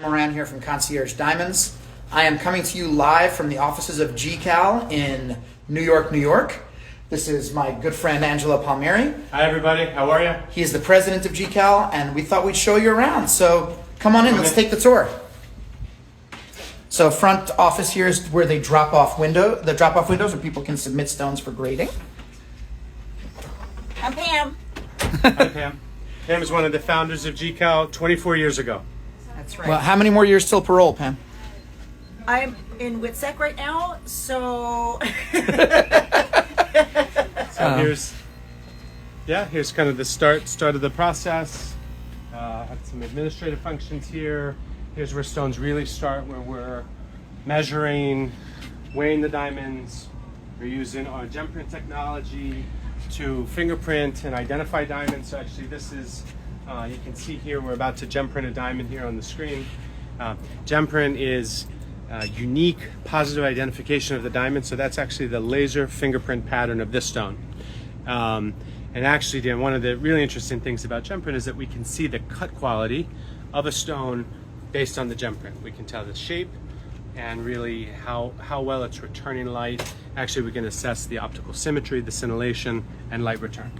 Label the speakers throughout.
Speaker 1: Moran here from Concierge Diamonds. I am coming to you live from the offices of GCAL in New York, New York. This is my good friend Angelo Palmieri.
Speaker 2: Hi everybody, how are you?
Speaker 1: He is the president of GCAL, and we thought we'd show you around. So come on in, let's take the tour. So front office here is where they drop off windows where people can submit stones for grading.
Speaker 3: I'm Pam.
Speaker 2: Hi Pam. Pam is one of the founders of GCAL 24 years ago.
Speaker 3: That's right.
Speaker 1: Well, how many more years till parole, Pam?
Speaker 3: I'm in WITSEC right now, so
Speaker 2: here's kind of the start of the process. Have some administrative functions here. Here's where stones really start, where we're measuring, weighing the diamonds. We're using our gem print technology to fingerprint and identify diamonds. So actually this is, you can see here, we're about to gem print a diamond here on the screen. Gem print is unique positive identification of the diamond. So that's actually the laser fingerprint pattern of this stone. And actually, Dan, one of the really interesting things about gem print is that we can see the cut quality of a stone based on the gem print. We can tell the shape and really how well it's returning light. Actually, we can assess the optical symmetry, the scintillation, and light return.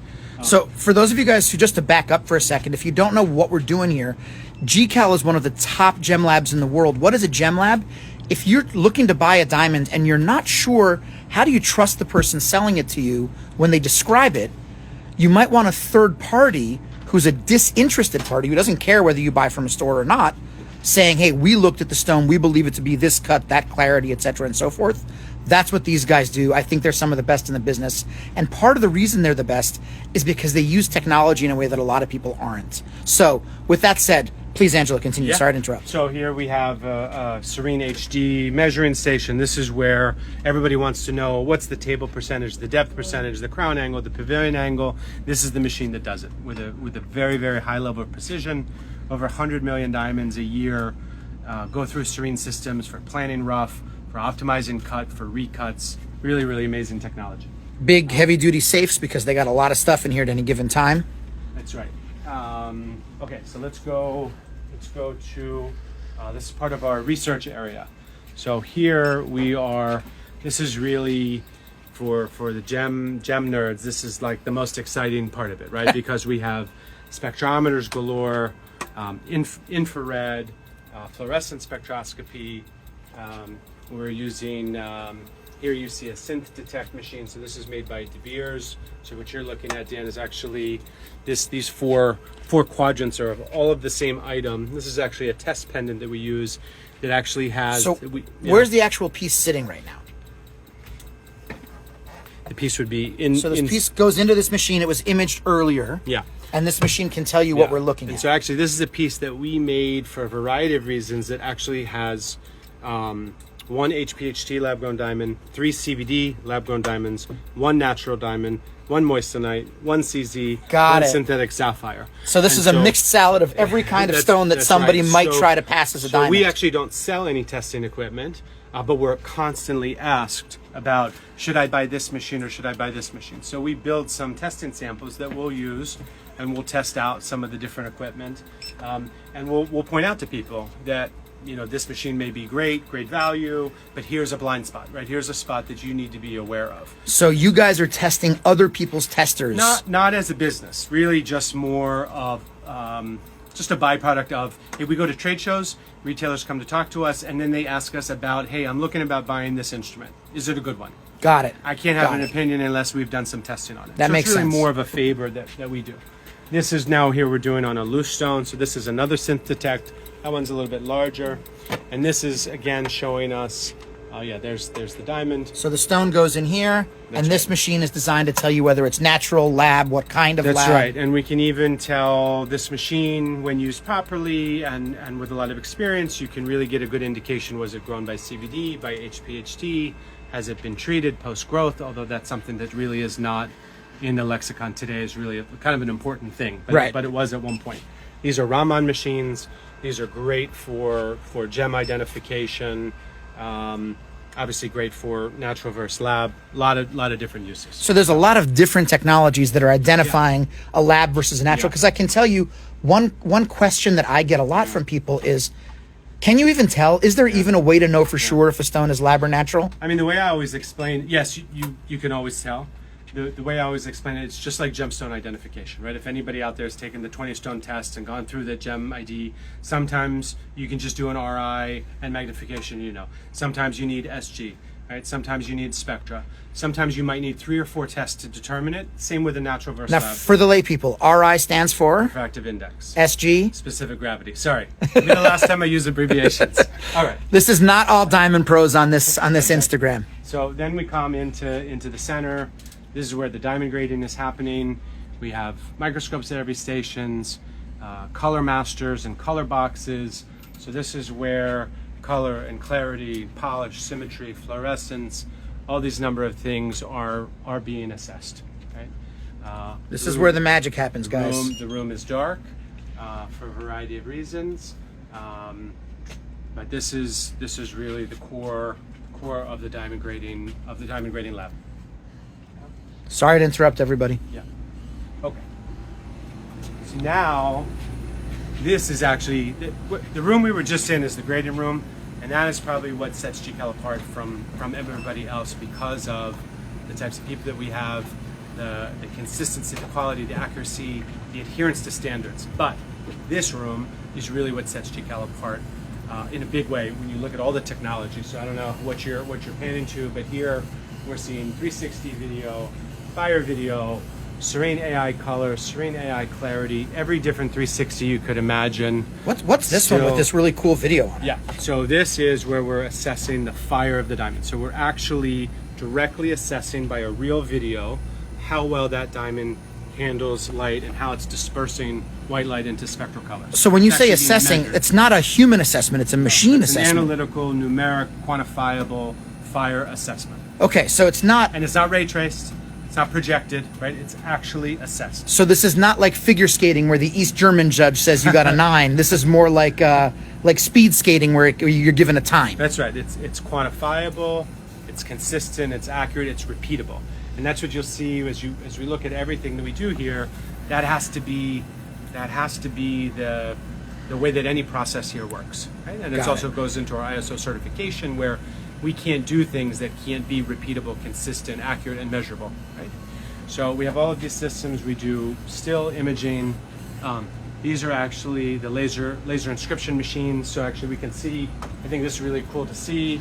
Speaker 1: So for those of you guys who, just to back up for a second, if you don't know what we're doing here, GCAL is one of the top gem labs in the world. What is a gem lab? If you're looking to buy a diamond and you're not sure, how do you trust the person selling it to you when they describe it? You might want a third party who's a disinterested party who doesn't care whether you buy from a store or not, saying, hey, we looked at the stone, we believe it to be this cut, that clarity, etc., and so forth. That's what these guys do. I think they're some of the best in the business. And part of the reason they're the best is because they use technology in a way that a lot of people aren't. So with that said, please, Angela, continue.
Speaker 2: Yeah.
Speaker 1: Sorry to interrupt.
Speaker 2: So here we have a Serene HD measuring station. This is where everybody wants to know what's the table percentage, the depth percentage, the crown angle, the pavilion angle. This is the machine that does it with a very, very high level of precision. Over 100 million diamonds a year go through Serene systems for planning rough, for optimizing cut, for recuts. Really, really amazing technology.
Speaker 1: Big, heavy-duty safes because they got a lot of stuff in here at any given time.
Speaker 2: That's right. Okay, so let's go to, this is part of our research area. So here we are, this is really for the gem nerds, this is like the most exciting part of it, right? Because we have spectrometers galore, infrared, fluorescent spectroscopy. We're using, here you see a synth detect machine. So this is made by De Beers. So what you're looking at, Dan, is actually these four quadrants are of all of the same item. This is actually a test pendant that we use that actually has.
Speaker 1: So where's the actual piece sitting right now?
Speaker 2: The piece would be in.
Speaker 1: So this piece goes into this machine. It was imaged earlier.
Speaker 2: Yeah.
Speaker 1: And this machine can tell you what we're looking at.
Speaker 2: So actually, this is a piece that we made for a variety of reasons that actually has one HPHT lab-grown diamond, 3 CVD lab-grown diamonds, 1 natural diamond, 1 moissanite, 1 CZ, one synthetic sapphire.
Speaker 1: So this is a mixed salad of every kind of stone that somebody might try to pass as a diamond.
Speaker 2: We actually don't sell any testing equipment, but we're constantly asked about, should I buy this machine or should I buy this machine? So we build some testing samples that we'll use, and we'll test out some of the different equipment, and we'll point out to people that, you know, this machine may be great value, but here's a blind spot, right? Here's a spot that you need to be aware of.
Speaker 1: So you guys are testing other people's testers.
Speaker 2: Not as a business, really just more of just a byproduct of, if we go to trade shows, retailers come to talk to us, and then they ask us about, hey, I'm looking about buying this instrument. Is it a good one?
Speaker 1: Got it.
Speaker 2: I can't have an opinion unless we've done some testing on it.
Speaker 1: That makes sense.
Speaker 2: It's really more of a favor that we do. This is now here we're doing on a loose stone. So this is another synth detect. That one's a little bit larger. And this is, again, showing us, there's the diamond.
Speaker 1: So the stone goes in here, and this machine is designed to tell you whether it's natural, lab, what kind of lab.
Speaker 2: That's right. And we can even tell this machine, when used properly and with a lot of experience, you can really get a good indication. Was it grown by CVD, by HPHT? Has it been treated post-growth? Although that's something that really is not in the lexicon today, is really kind of an important thing. But it was at one point. These are Raman machines. These are great for gem identification. Obviously great for natural versus lab. A lot of different uses.
Speaker 1: So there's a lot of different technologies that are identifying a lab versus a natural. Because I can tell you, one question that I get a lot from people is, Can you even tell? Is there even a way to know for sure if a stone is lab or natural?
Speaker 2: I mean, the way I always explain, yes, you can always tell. The way I always explain it, it's just like gemstone identification, right? If anybody out there has taken the 20 stone test and gone through the gem ID, sometimes you can just do an RI and magnification, you know. Sometimes you need SG, right? Sometimes you need spectra. Sometimes you might need 3 or 4 tests to determine it. Same with the natural versus
Speaker 1: Now,
Speaker 2: lab.
Speaker 1: for the lay people, RI stands for
Speaker 2: Refractive index.
Speaker 1: SG.
Speaker 2: Specific gravity. Sorry. It'll be the last time I use abbreviations. All right.
Speaker 1: This is not all diamond pros on this Instagram.
Speaker 2: So then we come into the center. This is where the diamond grading is happening. We have microscopes at every stations, color masters and color boxes. So this is where color and clarity, polish, symmetry, fluorescence, all these number of things are being assessed. Right?
Speaker 1: This is where the magic happens, guys.
Speaker 2: The room is dark for a variety of reasons, but this is really the core of the diamond grading lab.
Speaker 1: Sorry to interrupt everybody.
Speaker 2: Yeah. Okay. So now, this is actually the room we were just in is the grading room, and that is probably what sets GCAL apart from everybody else because of the types of people that we have, the consistency, the quality, the accuracy, the adherence to standards. But this room is really what sets GCAL apart in a big way when you look at all the technology. So I don't know what you're panning to, but here we're seeing 360 video, fire video, serene AI color, serene AI clarity, every different 360 you could imagine.
Speaker 1: What's this one with this really cool video on it?
Speaker 2: Yeah, so this is where we're assessing the fire of the diamond. So we're actually directly assessing by a real video how well that diamond handles light and how it's dispersing white light into spectral colors.
Speaker 1: So when you
Speaker 2: It's
Speaker 1: say
Speaker 2: actually being
Speaker 1: assessing,
Speaker 2: measured.
Speaker 1: it's not a human assessment, it's a machine
Speaker 2: It's an
Speaker 1: assessment.
Speaker 2: analytical, numeric, quantifiable fire assessment.
Speaker 1: Okay, so it's not,
Speaker 2: And it's not ray traced, it's not projected, right? It's actually assessed.
Speaker 1: so this is not like figure skating where the East German judge says you got a 9. This is more like speed skating where you're given a time.
Speaker 2: That's right. It's quantifiable, it's consistent, it's accurate, it's repeatable. And that's what you'll see as we look at everything that we do here. That has to be the way that any process here works, right? And it
Speaker 1: Got
Speaker 2: also
Speaker 1: it.
Speaker 2: goes into our ISO certification where we can't do things that can't be repeatable, consistent, accurate, and measurable, right? So we have all of these systems. We do still imaging. These are actually the laser inscription machines. So actually we can see, I think this is really cool to see.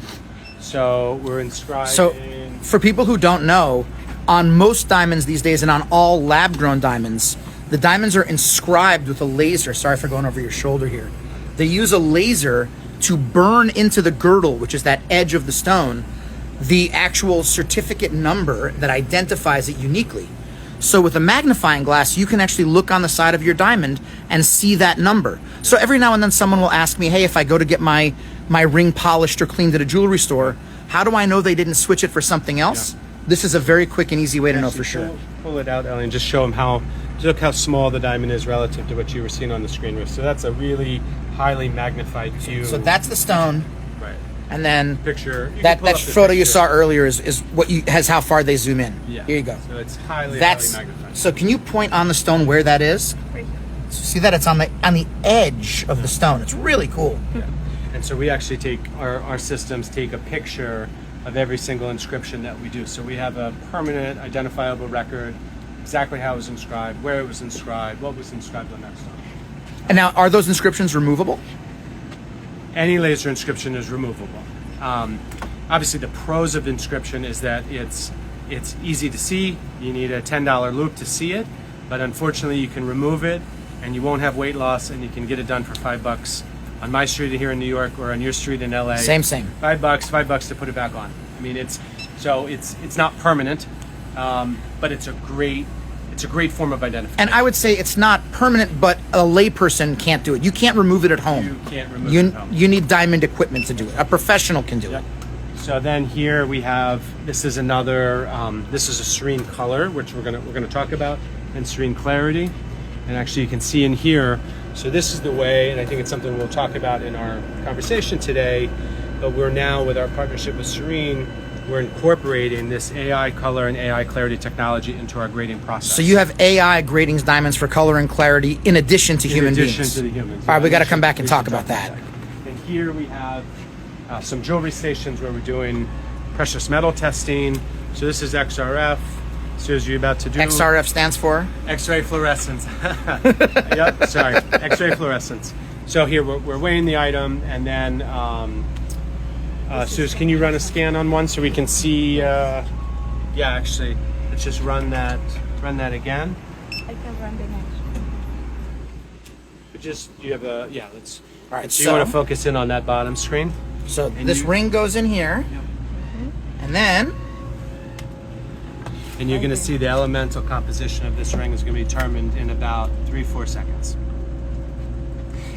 Speaker 2: So we're inscribing.
Speaker 1: So for people who don't know, on most diamonds these days and on all lab-grown diamonds, the diamonds are inscribed with a laser. Sorry for going over your shoulder here. They use a laser to burn into the girdle, which is that edge of the stone, the actual certificate number that identifies it uniquely. So with a magnifying glass, you can actually look on the side of your diamond and see that number. So every now and then someone will ask me, hey, if I go to get my ring polished or cleaned at a jewelry store, how do I know they didn't switch it for something else? Yeah. This is a very quick and easy way to know for sure.
Speaker 2: Pull it out, Ellie, and just show them look how small the diamond is relative to what you were seeing on the screen. So that's a really highly magnified view.
Speaker 1: So that's the stone.
Speaker 2: Right.
Speaker 1: And then
Speaker 2: Picture.
Speaker 1: that photo you saw earlier is what has how far they zoom in.
Speaker 2: Yeah.
Speaker 1: Here you go.
Speaker 2: So it's highly magnified.
Speaker 1: So can you point on the stone where that is?
Speaker 3: Right here.
Speaker 1: So see that it's on the edge of the stone. It's really cool.
Speaker 2: Yeah. And so we actually take our systems take a picture of every single inscription that we do. So we have a permanent identifiable record, exactly how it was inscribed, where it was inscribed, what was inscribed on that stone.
Speaker 1: And now, are those inscriptions removable?
Speaker 2: Any laser inscription is removable. Obviously, the pros of inscription is that it's easy to see. You need a $10 loop to see it, but unfortunately, you can remove it, and you won't have weight loss, and you can get it done for $5 on my street here in New York or on your street in LA.
Speaker 1: Same.
Speaker 2: $5 to put it back on. I mean, it's not permanent, but it's a great form of identification.
Speaker 1: And I would say it's not permanent, but a layperson can't do it. You can't remove it at home.
Speaker 2: You can't remove it at home.
Speaker 1: You need diamond equipment to do it. A professional can do it.
Speaker 2: So then here we have, this is another, this is a serene color, which we're gonna talk about, and serene clarity. And actually you can see in here, so this is the way, and I think it's something we'll talk about in our conversation today, but we're now, with our partnership with Serene, we're incorporating this AI color and AI clarity technology into our grading process.
Speaker 1: So you have AI grading diamonds for color and clarity in addition to human beings.
Speaker 2: In addition to the humans.
Speaker 1: All right, we got to come back and talk about that.
Speaker 2: And here we have some jewelry stations where we're doing precious metal testing. So this is XRF. So as you're about to do
Speaker 1: XRF stands for?
Speaker 2: X-ray fluorescence. Yep, sorry, X-ray fluorescence. So here we're weighing the item, and then Suze, can you run a scan on one so we can see? Yeah, actually, let's just run that again.
Speaker 4: I can run the next.
Speaker 2: But just you have a let's.
Speaker 1: All right,
Speaker 2: So you want to focus in on that bottom screen.
Speaker 1: So this ring goes in here, and then
Speaker 2: And you're going to see the elemental composition of this ring is going to be determined in about 3-4 seconds.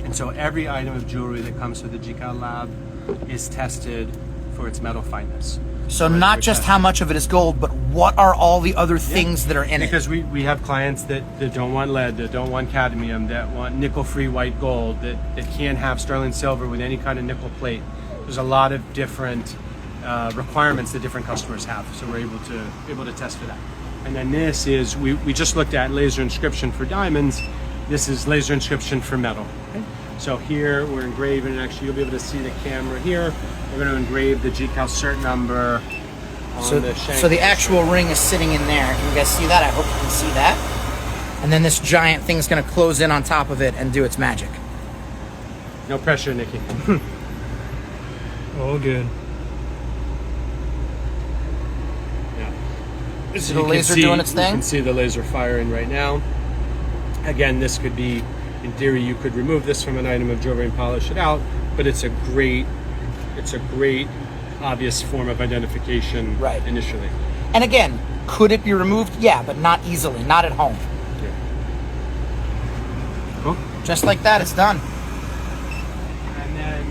Speaker 2: And so every item of jewelry that comes to the GCAL lab is tested for its metal fineness.
Speaker 1: so not just how much of it is gold, but what are all the other things that are in it?
Speaker 2: Because we have clients that don't want lead, that don't want cadmium, that want nickel-free white gold, that can't have sterling silver with any kind of nickel plate. There's a lot of different requirements that different customers have, so we're able to test for that. And then this is we just looked at laser inscription for diamonds. This is laser inscription for metal. Okay. So here we're engraving, and actually you'll be able to see the camera here. We're going to engrave the GCAL cert number on the shank.
Speaker 1: So the actual ring is sitting in there. Can you guys see that? I hope you can see that. And then this giant thing's going to close in on top of it and do its magic.
Speaker 2: No pressure, Nikki.
Speaker 5: All good.
Speaker 1: Is the laser doing its thing?
Speaker 2: You can see the laser firing right now. Again, this could be, in theory, you could remove this from an item of jewelry and polish it out, but it's a great obvious form of identification initially.
Speaker 1: And again, could it be removed? Yeah, but not easily, not at home.
Speaker 2: Yeah. Cool.
Speaker 1: Just like that, it's done.
Speaker 2: And then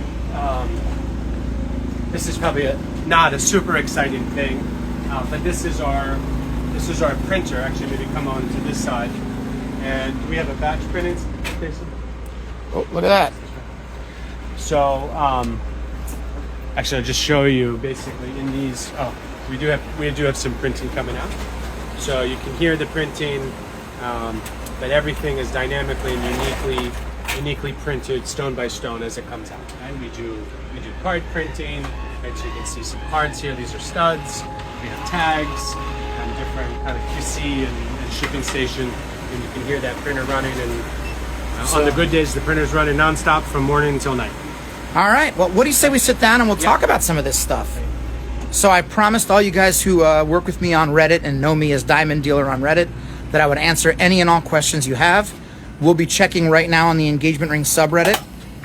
Speaker 2: this is probably not a super exciting thing, but this is our printer. Actually, maybe come on to this side, and we have a batch printing station.
Speaker 1: Oh, look at that.
Speaker 2: So, actually, I'll just show you basically in these. Oh, we do have some printing coming out, so you can hear the printing, but everything is dynamically and uniquely printed stone by stone as it comes out. Right? We do card printing. Right? So you can see some cards here. These are studs. We have tags and different kind of QC and shipping station, and you can hear that printer running. And on the good days, the printer's running nonstop from morning until night.
Speaker 1: All right. Well, what do you say we sit down and we'll talk about some of this stuff? So I promised all you guys who work with me on Reddit and know me as Diamond Dealer on Reddit that I would answer any and all questions you have. We'll be checking right now on the Engagement Ring subreddit,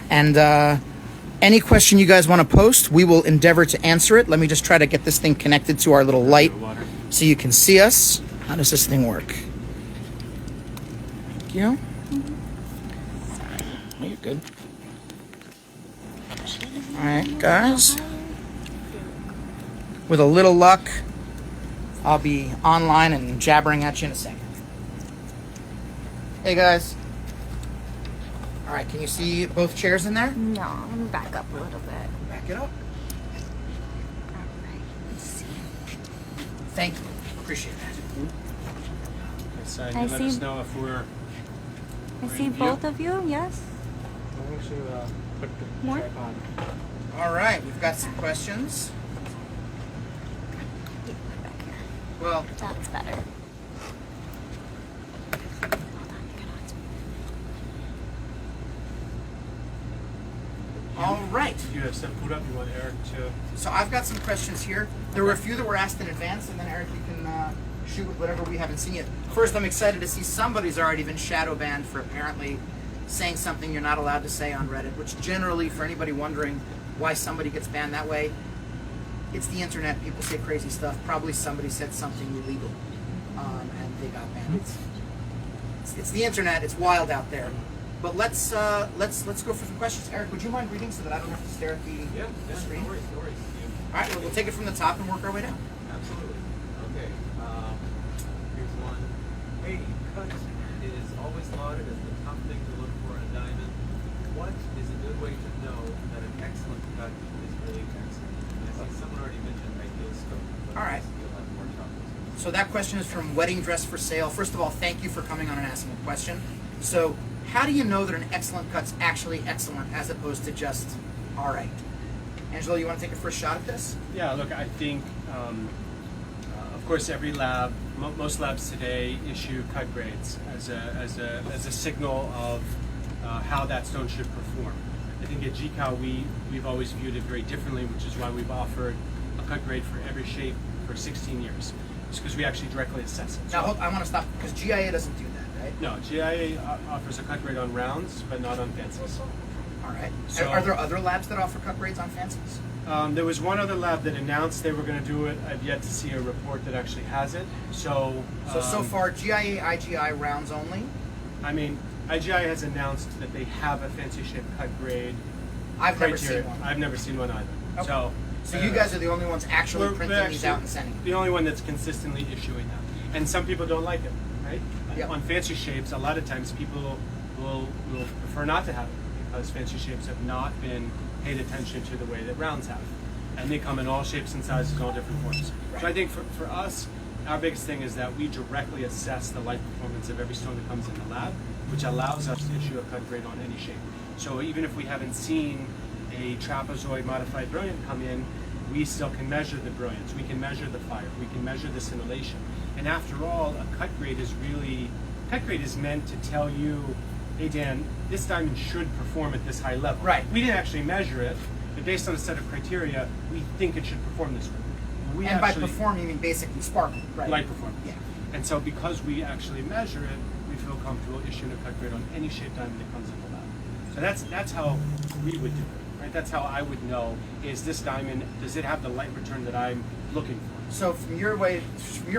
Speaker 1: and any question you guys want to post, we will endeavor to answer it. Let me just try to get this thing connected to our little light so you can see us. How does this thing work? Thank you. Oh, you're good. All right, guys. With a little luck, I'll be online and jabbering at you in a second. Hey, guys. All right, can you see both chairs in there?
Speaker 4: No, let me back up a little bit.
Speaker 1: Back it up.
Speaker 4: Alright, let's see.
Speaker 1: Thank you. Appreciate that.
Speaker 2: So
Speaker 4: I
Speaker 2: let us
Speaker 4: see-
Speaker 2: know if we're.
Speaker 4: I see both of you, yes?
Speaker 2: I'm going to put the
Speaker 4: More?
Speaker 2: tripod.
Speaker 1: All right, we've got some questions.
Speaker 4: Back here.
Speaker 1: Well,
Speaker 4: That's better.
Speaker 1: all right.
Speaker 2: You have some food up. You want Eric to?
Speaker 1: So I've got some questions here. There were a few that were asked in advance, and then Eric, you can shoot with whatever we haven't seen yet. First, I'm excited to see somebody's already been shadow banned for apparently saying something you're not allowed to say on Reddit, which generally, for anybody wondering why somebody gets banned that way, it's the internet. People say crazy stuff. Probably somebody said something illegal, and they got banned. It's the internet. It's wild out there. But let's go for some questions. Eric, would you mind reading so that I don't have to stare at the screen?
Speaker 6: No worries.
Speaker 1: All right, well, we'll take it from the top and work our way down.
Speaker 6: Absolutely. Okay. Here's one. Hey, cut is always lauded as the top thing to look for in a diamond. What is a good way to know that an excellent cut is really excellent? I see someone already mentioned ideal scope. But
Speaker 1: All right.
Speaker 6: You'll have more chocolate.
Speaker 1: So that question is from Wedding Dress for Sale. First of all, thank you for coming on and asking a question. So how do you know that an excellent cut's actually excellent as opposed to just All right. Angelo, you want to take a first shot at this?
Speaker 2: Yeah, look, I think, of course, every lab, most labs today issue cut grades as a signal of how that stone should perform. I think at GCAL we've always viewed it very differently, which is why we've offered a cut grade for every shape for 16 years. It's because we actually directly assess it.
Speaker 1: Now, I want to stop because GIA doesn't do that, right?
Speaker 2: No, GIA offers a cut grade on rounds, but not on fancies.
Speaker 1: All right.
Speaker 2: So-
Speaker 1: Are there other labs that offer cut grades on fancies?
Speaker 2: There was one other lab that announced they were going to do it. I've yet to see a report that actually has it. So
Speaker 1: far, GIA, IGI rounds only.
Speaker 2: I mean, IGI has announced that they have a fancy shape cut grade.
Speaker 1: I've never
Speaker 2: criteria.
Speaker 1: seen one.
Speaker 2: I've never seen one either.
Speaker 1: Okay. So you guys are the only ones actually
Speaker 2: we're
Speaker 1: printing these out and sending them.
Speaker 2: the only one that's consistently issuing them. And some people don't like it, right?
Speaker 1: Yep.
Speaker 2: On fancy shapes, a lot of times people will prefer not to have it because fancy shapes have not been paid attention to the way that rounds have. And they come in all shapes and sizes, all different forms. So I think for us, our biggest thing is that we directly assess the light performance of every stone that comes in the lab, which allows us to issue a cut grade on any shape. So even if we haven't seen a trapezoid modified brilliant come in, we still can measure the brilliance, we can measure the fire, we can measure the scintillation. And after all, a cut grade is meant to tell you, hey Dan, this diamond should perform at this high level.
Speaker 1: Right.
Speaker 2: We didn't actually measure it, but based on a set of criteria, we think it should perform this way.
Speaker 1: And by perform, you mean basically sparkling, right?
Speaker 2: Light performance.
Speaker 1: Yeah.
Speaker 2: And so because we actually measure it, we feel comfortable issuing a cut grade on any shaped diamond that comes in the lab. So that's how we would do it, right? That's how I would know, is this diamond, does it have the light return that I'm looking for?
Speaker 1: So from your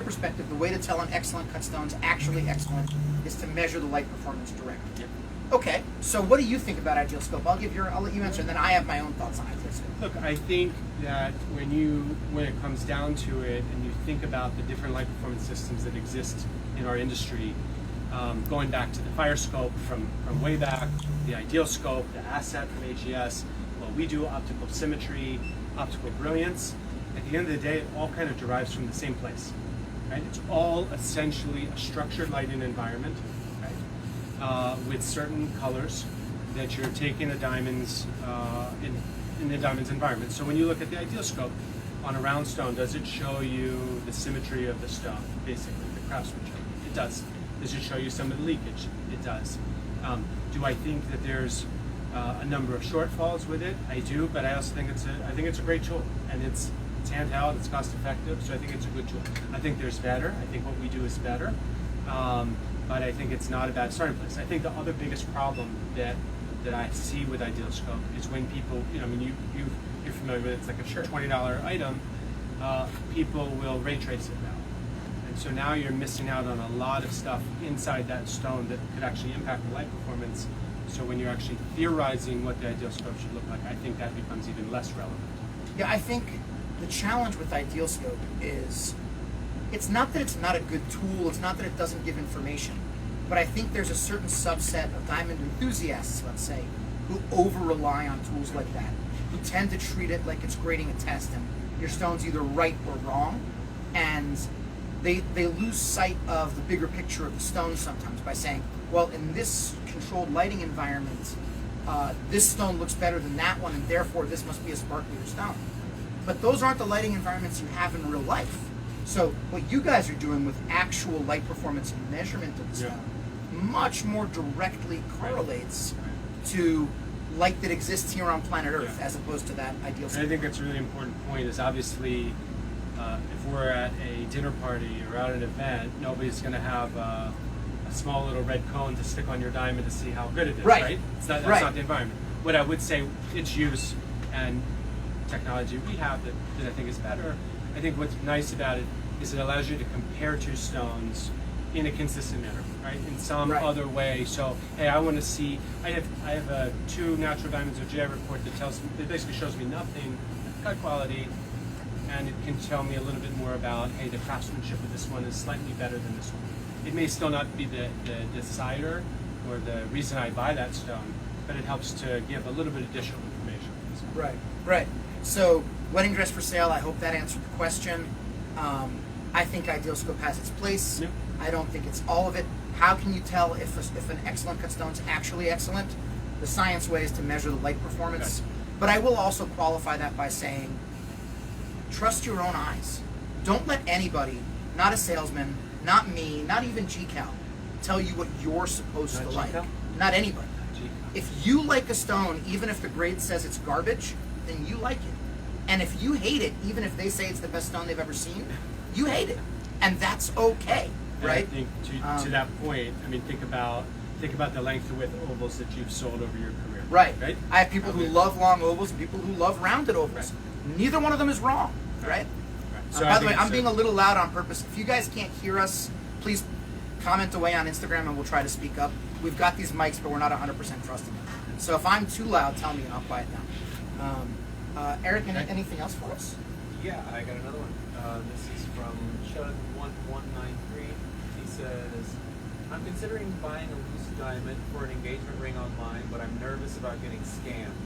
Speaker 1: perspective, the way to tell an excellent cut stone's actually excellent is to measure the light performance directly.
Speaker 2: Yep.
Speaker 1: Okay, so what do you think about Ideal Scope? I'll let you answer, and then I have my own thoughts on Ideal Scope.
Speaker 2: Look, I think that when it comes down to it, and you think about the different light performance systems that exist in our industry, going back to the Fire Scope from way back, the Ideal Scope, the Asset from AGS, well, we do optical symmetry, optical brilliance. At the end of the day, it all kind of derives from the same place, right? It's all essentially a structured lighting environment, right? With certain colors that you're taking the diamonds in the diamond's environment. So when you look at the Ideal Scope on a round stone, does it show you the symmetry of the stone, basically, the craftsmanship? It does. Does it show you some of the leakage? It does. Do I think that there's a number of shortfalls with it? I do, but I also think it's a great tool, and it's handheld, it's cost effective, so I think it's a good tool. I think there's better. I think what we do is better, but I think it's not a bad starting place. I think the other biggest problem that I see with Ideal Scope is when people, you're familiar with it, it's like a $20 item, people will ray trace it now. And so now you're missing out on a lot of stuff inside that stone that could actually impact the light performance. So when you're actually theorizing what the Ideal Scope should look like, I think that becomes even less relevant.
Speaker 1: Yeah, I think the challenge with Ideal Scope is it's not that it's not a good tool, it's not that it doesn't give information, but I think there's a certain subset of diamond enthusiasts, let's say, who over-rely on tools like that, who tend to treat it like it's grading a test and your stone's either right or wrong, and they lose sight of the bigger picture of the stone sometimes by saying, well, in this controlled lighting environment, this stone looks better than that one, and therefore this must be a sparklier stone. But those aren't the lighting environments you have in real life. So what you guys are doing with actual light performance and measurement of the stone much more directly correlates to light that exists here on planet Earth as opposed to that Ideal Scope.
Speaker 2: And I think that's a really important point is obviously if we're at a dinner party or at an event, nobody's going to have a small little red cone to stick on your diamond to see how good it is, right? That's not the environment. What I would say, its use and technology we have that I think is better. I think what's nice about it is it allows you to compare two stones in a consistent manner, right? In some other way. So, hey, I want to see. I have two natural diamonds of GI report that basically shows me nothing at cut quality, and it can tell me a little bit more about, hey, the craftsmanship of this one is slightly better than this one. It may still not be the decider or the reason I buy that stone, but it helps to give a little bit additional information.
Speaker 1: Right. So, wedding dress for sale, I hope that answered the question. I think Ideal Scope has its place.
Speaker 2: Yep.
Speaker 1: I don't think it's all of it. How can you tell if an excellent cut stone is actually excellent? The science way is to measure the light performance. But I will also qualify that by saying, trust your own eyes. Don't let anybody, not a salesman, not me, not even GCAL, tell you what you're supposed
Speaker 2: Not
Speaker 1: to like.
Speaker 2: GCAL?
Speaker 1: Not anybody.
Speaker 2: GCAL.
Speaker 1: If you like a stone, even if the grade says it's garbage, then you like it. And if you hate it, even if they say it's the best stone they've ever seen, you hate it. And that's okay,
Speaker 2: And
Speaker 1: right?
Speaker 2: I think to that point, I mean, think about the length and width ovals that you've sold over your career.
Speaker 1: Right.
Speaker 2: Right.
Speaker 1: I have people who love long ovals and people who love rounded ovals. Neither one of them is wrong, right?
Speaker 2: So
Speaker 1: By the way, I'm being a little loud on purpose. If you guys can't hear us, please comment away on Instagram and we'll try to speak up. We've got these mics, but we're not 100% trusting them. So if I'm too loud, tell me and I'll quiet down. Eric, anything else for us?
Speaker 6: Yeah, I got another one. This is from Chud1193. He says, I'm considering buying a loose diamond for an engagement ring online, but I'm nervous about getting scammed.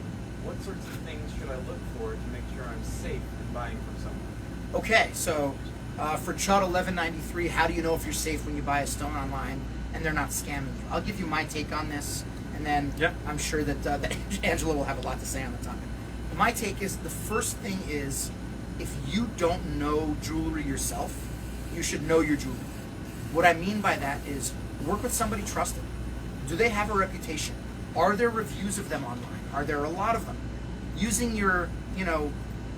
Speaker 6: What sorts of things should I look for to make sure I'm safe in buying from someone?
Speaker 1: Okay, so for Chud1193, how do you know if you're safe when you buy a stone online and they're not scamming you? I'll give you my take on this, and then I'm sure that Angela will have a lot to say on the topic. My take is the first thing is, if you don't know jewelry yourself, you should know your jewelry. What I mean by that is work with somebody trusted. Do they have a reputation? Are there reviews of them online? Are there a lot of them? Using your,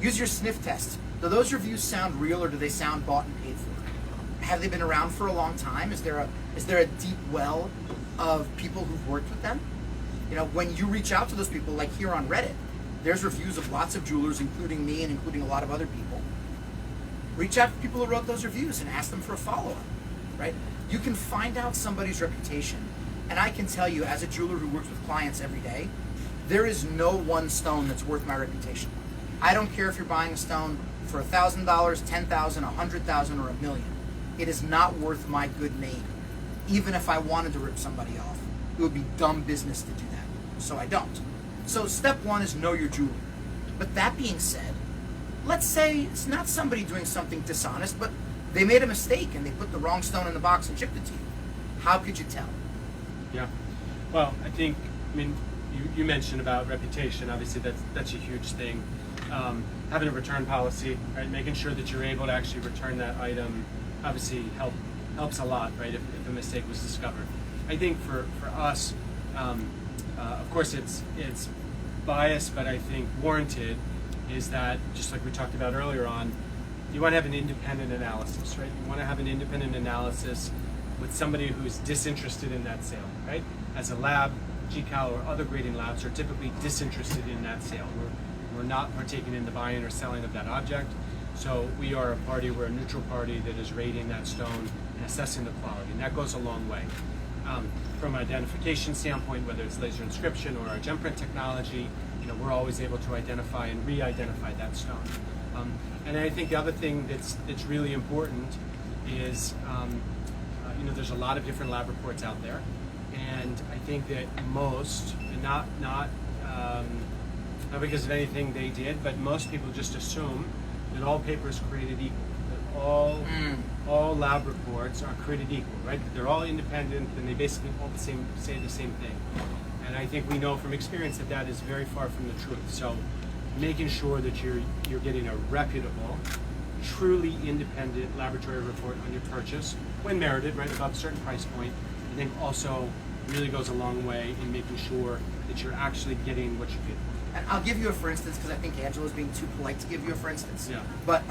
Speaker 1: use your sniff test. Do those reviews sound real or do they sound bought and paid for? Have they been around for a long time? Is there a deep well of people who've worked with them? When you reach out to those people, like here on Reddit, there's reviews of lots of jewelers, including me and including a lot of other people. Reach out to people who wrote those reviews and ask them for a follow-up, right? You can find out somebody's reputation. And I can tell you, as a jeweler who works with clients every day, there is no one stone that's worth my reputation. I don't care if you're buying a stone for $1,000, $10,000, $100,000, or $1 million. It is not worth my good name. Even if I wanted to rip somebody off, it would be dumb business to do that. So I don't. So step one is know your jewelry. But that being said, let's say it's not somebody doing something dishonest, but they made a mistake and they put the wrong stone in the box and shipped it to you. How could you tell?
Speaker 2: Yeah. Well, I mean, you mentioned about reputation. Obviously, that's a huge thing. Having a return policy, right? Making sure that you're able to actually return that item, obviously helps a lot, right? If a mistake was discovered. I think for us, of course, it's biased, but I think warranted. Is that just like we talked about earlier on? You want to have an independent analysis, right? You want to have an independent analysis with somebody who's disinterested in that sale, right? As a lab, GCAL or other grading labs are typically disinterested in that sale. We're not partaking in the buying or selling of that object. So we are a party, we're a neutral party that is rating that stone and assessing the quality, and that goes a long way. From an identification standpoint, whether it's laser inscription or our gem print technology, we're always able to identify and re-identify that stone. And I think the other thing that's really important is, there's a lot of different lab reports out there, and I think that most, and not because of anything they did, but most people just assume that all paper is created equal, that all lab reports are created equal, right? That they're all independent and they basically all say the same thing. And I think we know from experience that that is very far from the truth. So making sure that you're getting a reputable, truly independent laboratory report on your purchase, when merited, right, above a certain price point, I think also really goes a long way in making sure that you're actually getting what you paid for.
Speaker 1: And I'll give you a for instance, because I think Angela's being too polite to give you a for instance.
Speaker 2: Yeah.
Speaker 1: But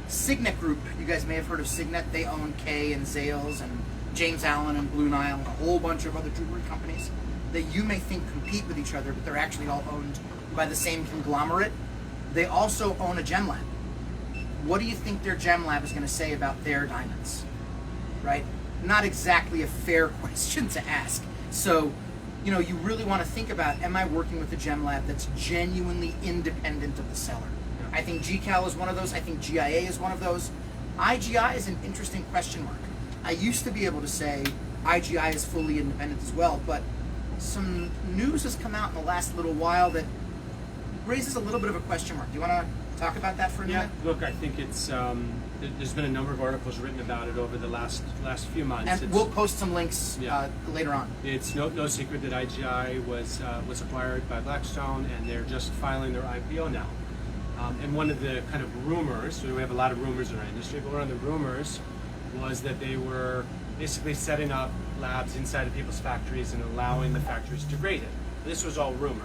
Speaker 1: Signet Group, you guys may have heard of Signet. They own Kay and Zales and James Allen and Blue Nile and a whole bunch of other jewelry companies that you may think compete with each other, but they're actually all owned by the same conglomerate. They also own a gem lab. What do you think their gem lab is going to say about their diamonds? Right? Not exactly a fair question to ask. So, you really want to think about, am I working with a gem lab that's genuinely independent of the seller? I think GCAL is one of those. I think GIA is one of those. IGI is an interesting question mark. I used to be able to say IGI is fully independent as well, but some news has come out in the last little while that raises a little bit of a question mark. Do you want to talk about that for a
Speaker 2: Yeah,
Speaker 1: minute?
Speaker 2: look, I think it's there's been a number of articles written about it over the last few months.
Speaker 1: And we'll post some links later on.
Speaker 2: It's no secret that IGI was acquired by Blackstone, and they're just filing their IPO now. And one of the kind of rumors, so we have a lot of rumors in our industry, but one of the rumors was that they were basically setting up labs inside of people's factories and allowing the factories to grade it. This was all rumor.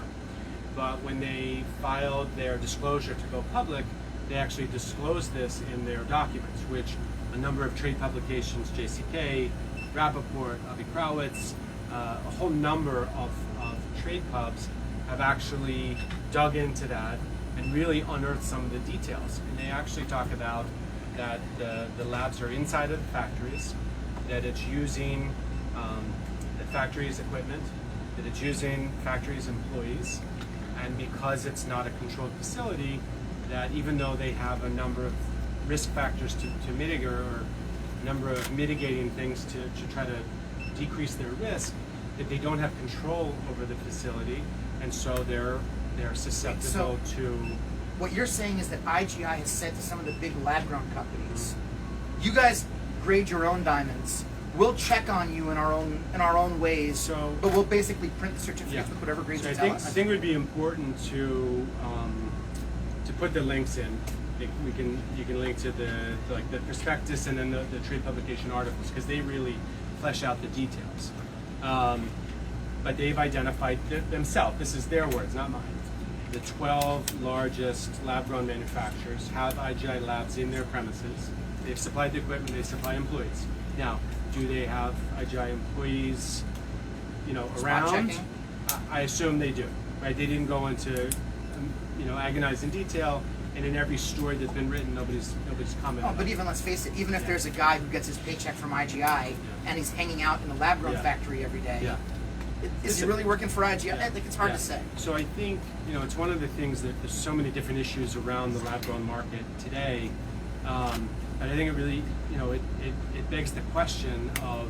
Speaker 2: But when they filed their disclosure to go public, they actually disclosed this in their documents, which a number of trade publications, JCAL, Rappaport, Avi Krawitz, a whole number of trade pubs have actually dug into that and really unearthed some of the details. And they actually talk about that the labs are inside of the factories, that it's using the factory's equipment, that it's using factory's employees, and because it's not a controlled facility, that even though they have a number of risk factors to mitigate, or a number of mitigating things to try to decrease their risk, that they don't have control over the facility, and so they're susceptible to.
Speaker 1: What you're saying is that IGI has said to some of the big lab-grown companies, "You guys grade your own diamonds. We'll check on you in our own ways. But we'll basically print the certificates with whatever grades
Speaker 2: So
Speaker 1: you tell us."
Speaker 2: I think it would be important to put the links in. You can link to the prospectus and then the trade publication articles, because they really flesh out the details. But they've identified themselves. This is their words, not mine. The 12 largest lab-grown manufacturers have IGI labs in their premises. They've supplied the equipment. They supply employees. Now, do they have IGI employees,
Speaker 1: Spot
Speaker 2: around?
Speaker 1: checking?
Speaker 2: I assume they do. Right? They didn't go into, agonize in detail. And in every story that's been written, nobody's commented.
Speaker 1: Oh, but even, let's face it, even if there's a guy who gets his paycheck from IGI and he's hanging out in the lab-grown factory every day, is he really working for IGI? I think it's hard to say.
Speaker 2: So I think, it's one of the things that there's so many different issues around the lab-grown market today. But I think it really, it begs the question of,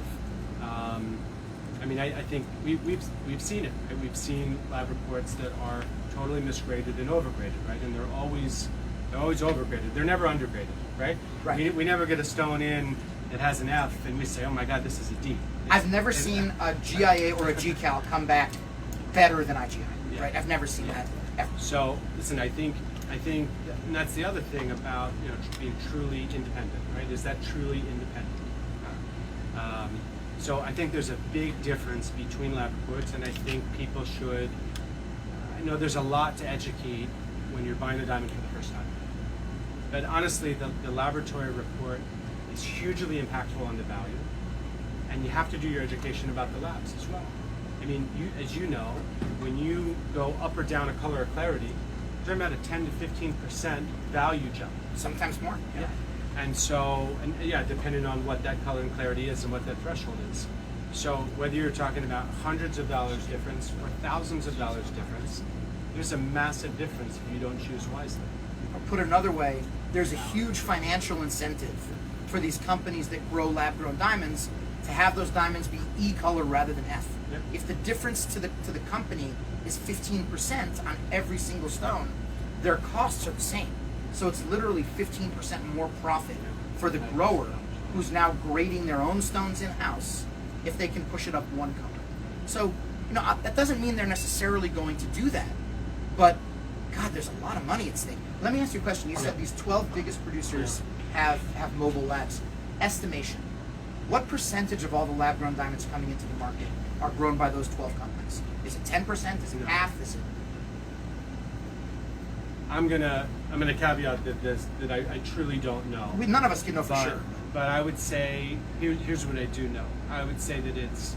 Speaker 2: I think we've seen it. Right? We've seen lab reports that are totally misgraded and overgraded, right? And they're always overgraded. They're never undergraded, right?
Speaker 1: Right.
Speaker 2: We never get a stone in that has an F and we say, oh my God, this is a D.
Speaker 1: I've never seen a GIA or a GCAL come back better than IGI, right? I've never seen that ever.
Speaker 2: So listen, I think, and that's the other thing about being truly independent, right? Is that truly independent? So I think there's a big difference between lab reports, and I think people should. I know there's a lot to educate when you're buying a diamond for the first time, but honestly, the laboratory report is hugely impactful on the value, and you have to do your education about the labs as well. I mean, as you know, when you go up or down a color or clarity, you're talking about a 10 to 15% value jump.
Speaker 1: Sometimes more.
Speaker 2: Yeah. And so, depending on what that color and clarity is and what that threshold is. So whether you're talking about hundreds of dollars difference or thousands of dollars difference, there's a massive difference if you don't choose wisely.
Speaker 1: Or put another way, there's a huge financial incentive for these companies that grow lab-grown diamonds to have those diamonds be E color rather than F.
Speaker 2: Yep.
Speaker 1: If the difference to the company is 15% on every single stone, their costs are the same. So it's literally 15% more profit for the grower who's now grading their own stones in-house if they can push it up one color. So, that doesn't mean they're necessarily going to do that, but God, there's a lot of money at stake. Let me ask you a question. You said these 12 biggest producers have mobile labs. Estimation. What percentage of all the lab-grown diamonds coming into the market are grown by those 12 companies? Is it 10%? Is it half? Is it?
Speaker 2: I'm gonna caveat that I truly don't know.
Speaker 1: None of us can know for sure.
Speaker 2: But I would say here's what I do know. I would say that it's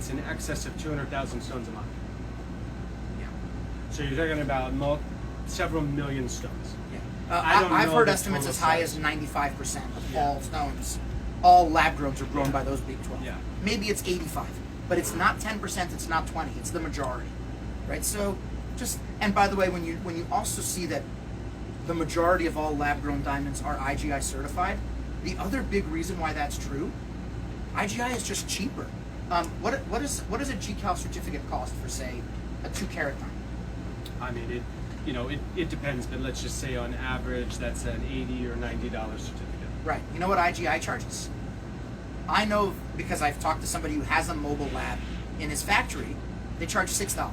Speaker 2: in excess of 200,000 stones a month.
Speaker 1: Yeah.
Speaker 2: So you're talking about several million stones.
Speaker 1: Yeah. I've
Speaker 2: know
Speaker 1: heard
Speaker 2: the
Speaker 1: estimates
Speaker 2: total
Speaker 1: as high
Speaker 2: size.
Speaker 1: as 95% of all stones, all lab growns are grown by those big 12.
Speaker 2: Yeah.
Speaker 1: Maybe it's 85, but it's not 10%. It's not 20. It's the majority, right? So and by the way, when you also see that the majority of all lab-grown diamonds are IGI certified, the other big reason why that's true, IGI is just cheaper. What does a GCAL certificate cost for, say, a 2-carat diamond?
Speaker 2: I mean, it depends, but let's just say on average that's an $80 or $90 certificate.
Speaker 1: Right. You know what IGI charges? I know because I've talked to somebody who has a mobile lab in his factory. They charge $6.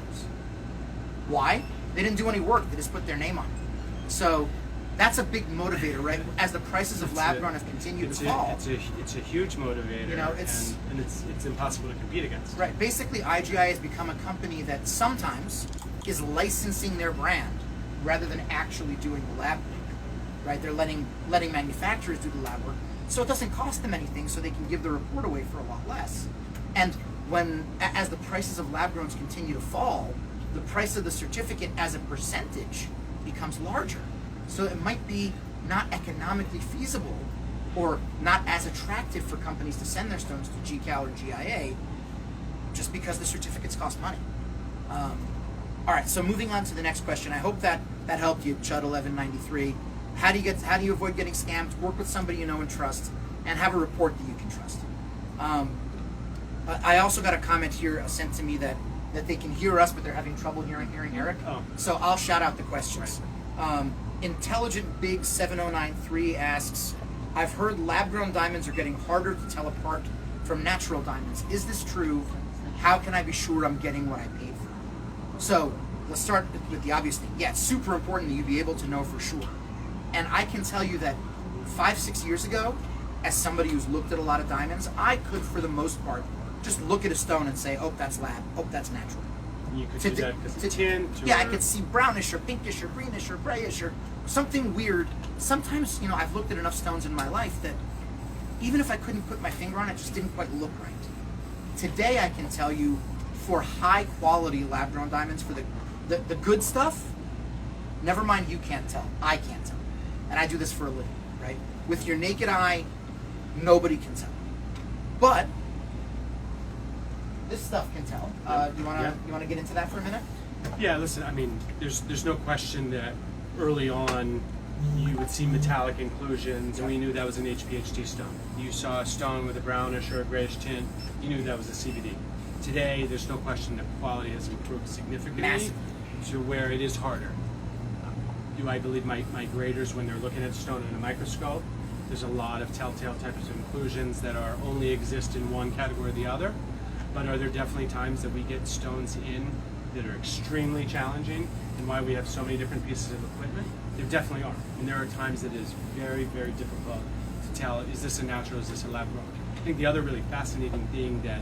Speaker 1: Why? They didn't do any work. They just put their name on it. So that's a big motivator, right? As the prices of lab grown have continued to fall.
Speaker 2: It's a huge motivator. And it's impossible to compete against.
Speaker 1: Right. Basically, IGI has become a company that sometimes is licensing their brand rather than actually doing the lab work. Right? They're letting manufacturers do the lab work, so it doesn't cost them anything, so they can give the report away for a lot less. And as the prices of lab growns continue to fall, the price of the certificate as a percentage becomes larger. So it might be not economically feasible or not as attractive for companies to send their stones to GCAL or GIA just because the certificates cost money. All right, so moving on to the next question. I hope that helped you, Chud 1193. How do you avoid getting scammed? Work with somebody you know and trust, and have a report that you can trust. I also got a comment here sent to me that they can hear us, but they're having trouble hearing Eric.
Speaker 2: Oh.
Speaker 1: So I'll shout out the questions. Intelligent Big 7093 asks, I've heard lab-grown diamonds are getting harder to tell apart from natural diamonds. Is this true? How can I be sure I'm getting what I paid for? So let's start with the obvious thing. Yeah, it's super important that you be able to know for sure. And I can tell you that 5-6 years ago, as somebody who's looked at a lot of diamonds, I could, for the most part, just look at a stone and say, oh, that's lab, oh, that's natural.
Speaker 2: You could do that because it's tint.
Speaker 1: Yeah, I could see brownish or pinkish or greenish or grayish or something weird. Sometimes, I've looked at enough stones in my life that even if I couldn't put my finger on it, it just didn't quite look right. Today, I can tell you, for high-quality lab-grown diamonds, for the good stuff, never mind you can't tell, I can't tell. And I do this for a living, right? With your naked eye, nobody can tell. But this stuff can tell. You want to get into that for a minute?
Speaker 2: Yeah, listen, I mean, there's no question that early on you would see metallic inclusions, and we knew that was an HPHT stone. You saw a stone with a brownish or a grayish tint, you knew that was a CVD. Today, there's no question that quality has improved significantly.
Speaker 1: Massive.
Speaker 2: To where it is harder. Do I believe my graders, when they're looking at stone in a microscope, there's a lot of telltale types of inclusions that are only exist in one category or the other? But are there definitely times that we get stones in that are extremely challenging, and why we have so many different pieces of equipment? There definitely are. And there are times that it is very, very difficult to tell, is this a natural, is this a lab grown? I think the other really fascinating thing that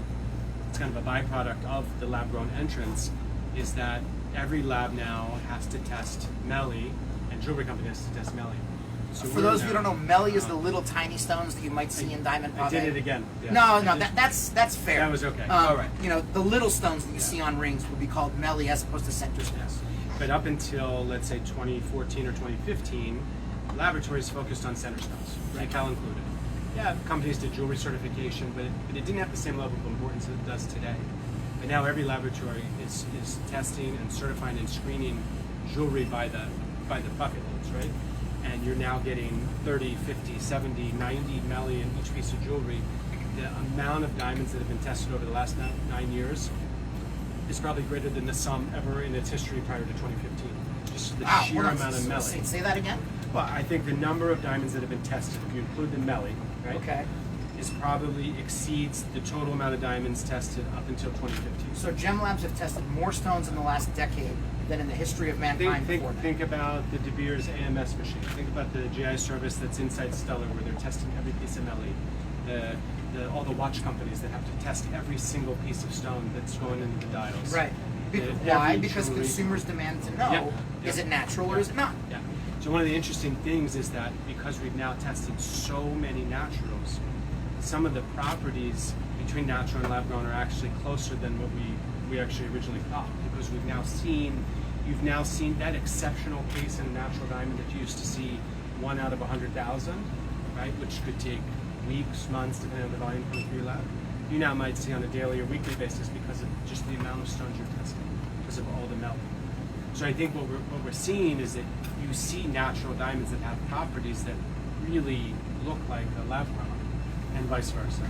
Speaker 2: it's kind of a byproduct of the lab grown entrance is that every lab now has to test Melly, and jewelry company has to test Melly. So
Speaker 1: for those of you who don't know, Melly is the little tiny stones that you might see in diamond
Speaker 2: I
Speaker 1: pavé.
Speaker 2: did it again. Yeah.
Speaker 1: No, that's fair.
Speaker 2: That was okay. All right.
Speaker 1: The little stones that you see on rings would be called Melly as opposed to center stones.
Speaker 2: But up until, let's say, 2014 or 2015, laboratories focused on center stones, GCAL included. Yeah, companies did jewelry certification, but it didn't have the same level of importance that it does today. But now every laboratory is testing and certifying and screening jewelry by the bucket loads, right? And you're now getting 30, 50, 70, 90 Melly in each piece of jewelry. The amount of diamonds that have been tested over the last 9 years is probably greater than the sum ever in its history prior to 2015. Just the sheer amount of Melly.
Speaker 1: Say that again?
Speaker 2: Well, I think the number of diamonds that have been tested, if you include the Melly, right?
Speaker 1: Okay.
Speaker 2: Is probably exceeds the total amount of diamonds tested up until 2015.
Speaker 1: So Gem Labs have tested more stones in the last decade than in the history of mankind before that.
Speaker 2: Think about the De Beers AMS machine. Think about the GI service that's inside Stellar, where they're testing every piece of Melly. All the watch companies that have to test every single piece of stone that's going into the dials.
Speaker 1: Right. Why? Because consumers demand to know, is it natural or is it not?
Speaker 2: Yeah. So one of the interesting things is that because we've now tested so many naturals, some of the properties between natural and lab grown are actually closer than what we actually originally thought, because you've now seen that exceptional case in a natural diamond that you used to see 1 out of 100,000, right, which could take weeks, months, depending on the volume coming through your lab. You now might see on a daily or weekly basis because of just the amount of stones you're testing, because of all the melting. So I think what we're seeing is that you see natural diamonds that have properties that really look like a lab grown, and vice versa.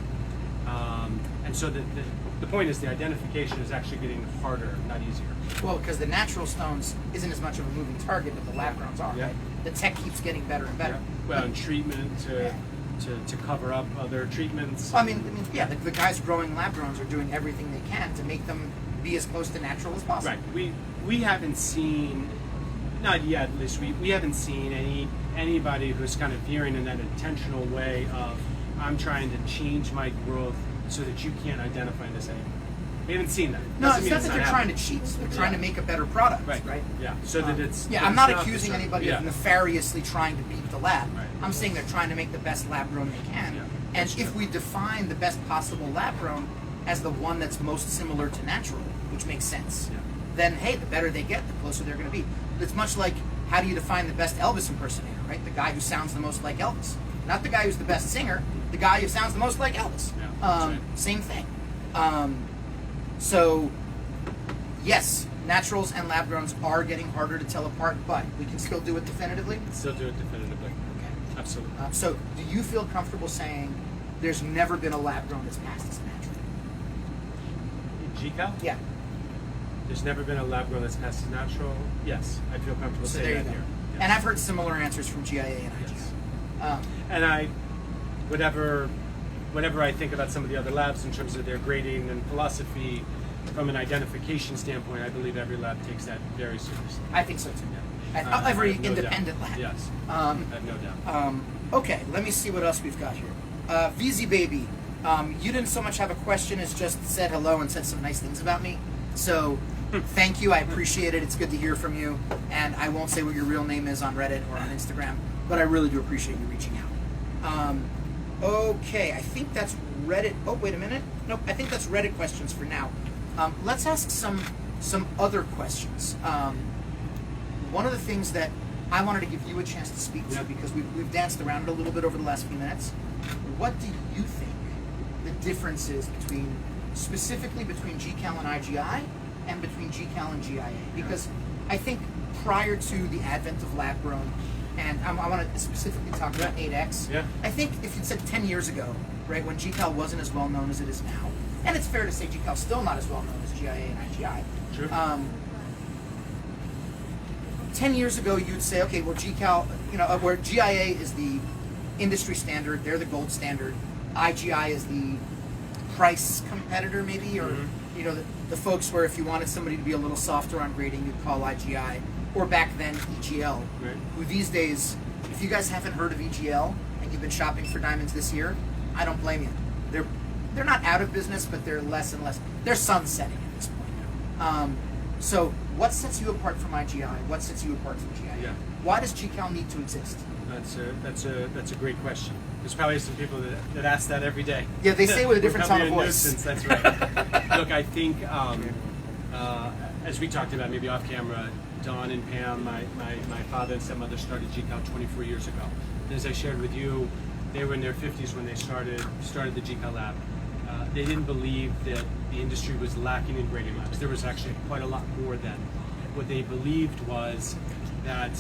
Speaker 2: And so the point is the identification is actually getting harder, not easier.
Speaker 1: Well, because the natural stones isn't as much of a moving target, but the lab grounds are.
Speaker 2: Yeah.
Speaker 1: Right? The tech keeps getting better and better.
Speaker 2: Well, and treatment to cover up other treatments.
Speaker 1: I mean, yeah, the guys growing lab growns are doing everything they can to make them be as close to natural as possible.
Speaker 2: Right. We haven't seen, not yet at least, we haven't seen anybody who's kind of veering in that intentional way of, I'm trying to change my growth so that you can't identify this anymore. We haven't seen that.
Speaker 1: No,
Speaker 2: Doesn't
Speaker 1: it's
Speaker 2: mean
Speaker 1: not that they're trying to cheat. They're trying to make a better product, right?
Speaker 2: Yeah. So that it's.
Speaker 1: Yeah,
Speaker 2: that
Speaker 1: I'm
Speaker 2: it's
Speaker 1: not
Speaker 2: the
Speaker 1: accusing
Speaker 2: same.
Speaker 1: anybody
Speaker 2: Yeah.
Speaker 1: of nefariously trying to beat the lab.
Speaker 2: Right.
Speaker 1: I'm saying they're trying to make the best lab grown they can.
Speaker 2: Yeah,
Speaker 1: And
Speaker 2: that's
Speaker 1: if
Speaker 2: true.
Speaker 1: we define the best possible lab grown as the one that's most similar to natural, which makes sense,
Speaker 2: Yeah.
Speaker 1: then hey, the better they get, the closer they're going to be. It's much like, how do you define the best Elvis impersonator, right? The guy who sounds the most like Elvis. Not the guy who's the best singer, the guy who sounds the most like Elvis.
Speaker 2: Yeah, that's right.
Speaker 1: Same thing. So, yes, naturals and lab growns are getting harder to tell apart, but we can still do it definitively.
Speaker 2: Still do it definitively.
Speaker 1: Okay.
Speaker 2: Absolutely.
Speaker 1: So, do you feel comfortable saying there's never been a lab grown that's passed as natural?
Speaker 2: GCAL?
Speaker 1: Yeah.
Speaker 2: There's never been a lab grown that's passed as natural. Yes, I feel comfortable
Speaker 1: So
Speaker 2: saying
Speaker 1: there you
Speaker 2: that
Speaker 1: go.
Speaker 2: here. Yes.
Speaker 1: And I've heard similar answers from GIA and IGI.
Speaker 2: Yes. And whenever I think about some of the other labs in terms of their grading and philosophy, from an identification standpoint, I believe every lab takes that very seriously.
Speaker 1: I think so too.
Speaker 2: I
Speaker 1: Every
Speaker 2: have no
Speaker 1: independent
Speaker 2: doubt.
Speaker 1: lab.
Speaker 2: Yes, I have no doubt.
Speaker 1: Okay, let me see what else we've got here. VZ Baby, you didn't so much have a question as just said hello and said some nice things about me. So thank you, I appreciate it. It's good to hear from you. And I won't say what your real name is on Reddit or on Instagram, but I really do appreciate you reaching out. Okay, I think that's Reddit. Oh, wait a minute. Nope, I think that's Reddit questions for now. Let's ask some other questions. One of the things that I wanted to give you a chance to speak to, because we've danced around it a little bit over the last few minutes. What do you think the difference is specifically between GCAL and IGI and between GCAL and GIA? Because I think prior to the advent of lab grown, and I want to specifically talk about 8X.
Speaker 2: Yeah.
Speaker 1: I think if you'd said 10 years ago, right, when GCAL wasn't as well known as it is now, and it's fair to say GCAL's still not as well known as GIA and IGI.
Speaker 2: Sure.
Speaker 1: 10 years ago, you'd say, okay, well, GCAL, where GIA is the industry standard, they're the gold standard. IGI is the price competitor, maybe, or the folks where if you wanted somebody to be a little softer on grading, you'd call IGI, or back then EGL.
Speaker 2: Right.
Speaker 1: Who these days, if you guys haven't heard of EGL and you've been shopping for diamonds this year, I don't blame you. They're not out of business, but they're less and less. They're sunsetting at this point. So what sets you apart from IGI? What sets you apart from GIA?
Speaker 2: Yeah.
Speaker 1: Why does GCAL need to exist?
Speaker 2: That's a great question. There's probably some people that ask that every day.
Speaker 1: Yeah, they say it with a
Speaker 2: We're
Speaker 1: different tone of
Speaker 2: probably a
Speaker 1: voice.
Speaker 2: nuisance, that's right. Look, I think as we talked about maybe off camera, Don and Pam, my father and stepmother started GCAL 24 years ago. And as I shared with you, they were in their 50s when they started the GCAL lab. They didn't believe that the industry was lacking in grading labs. There was actually quite a lot more then. What they believed was that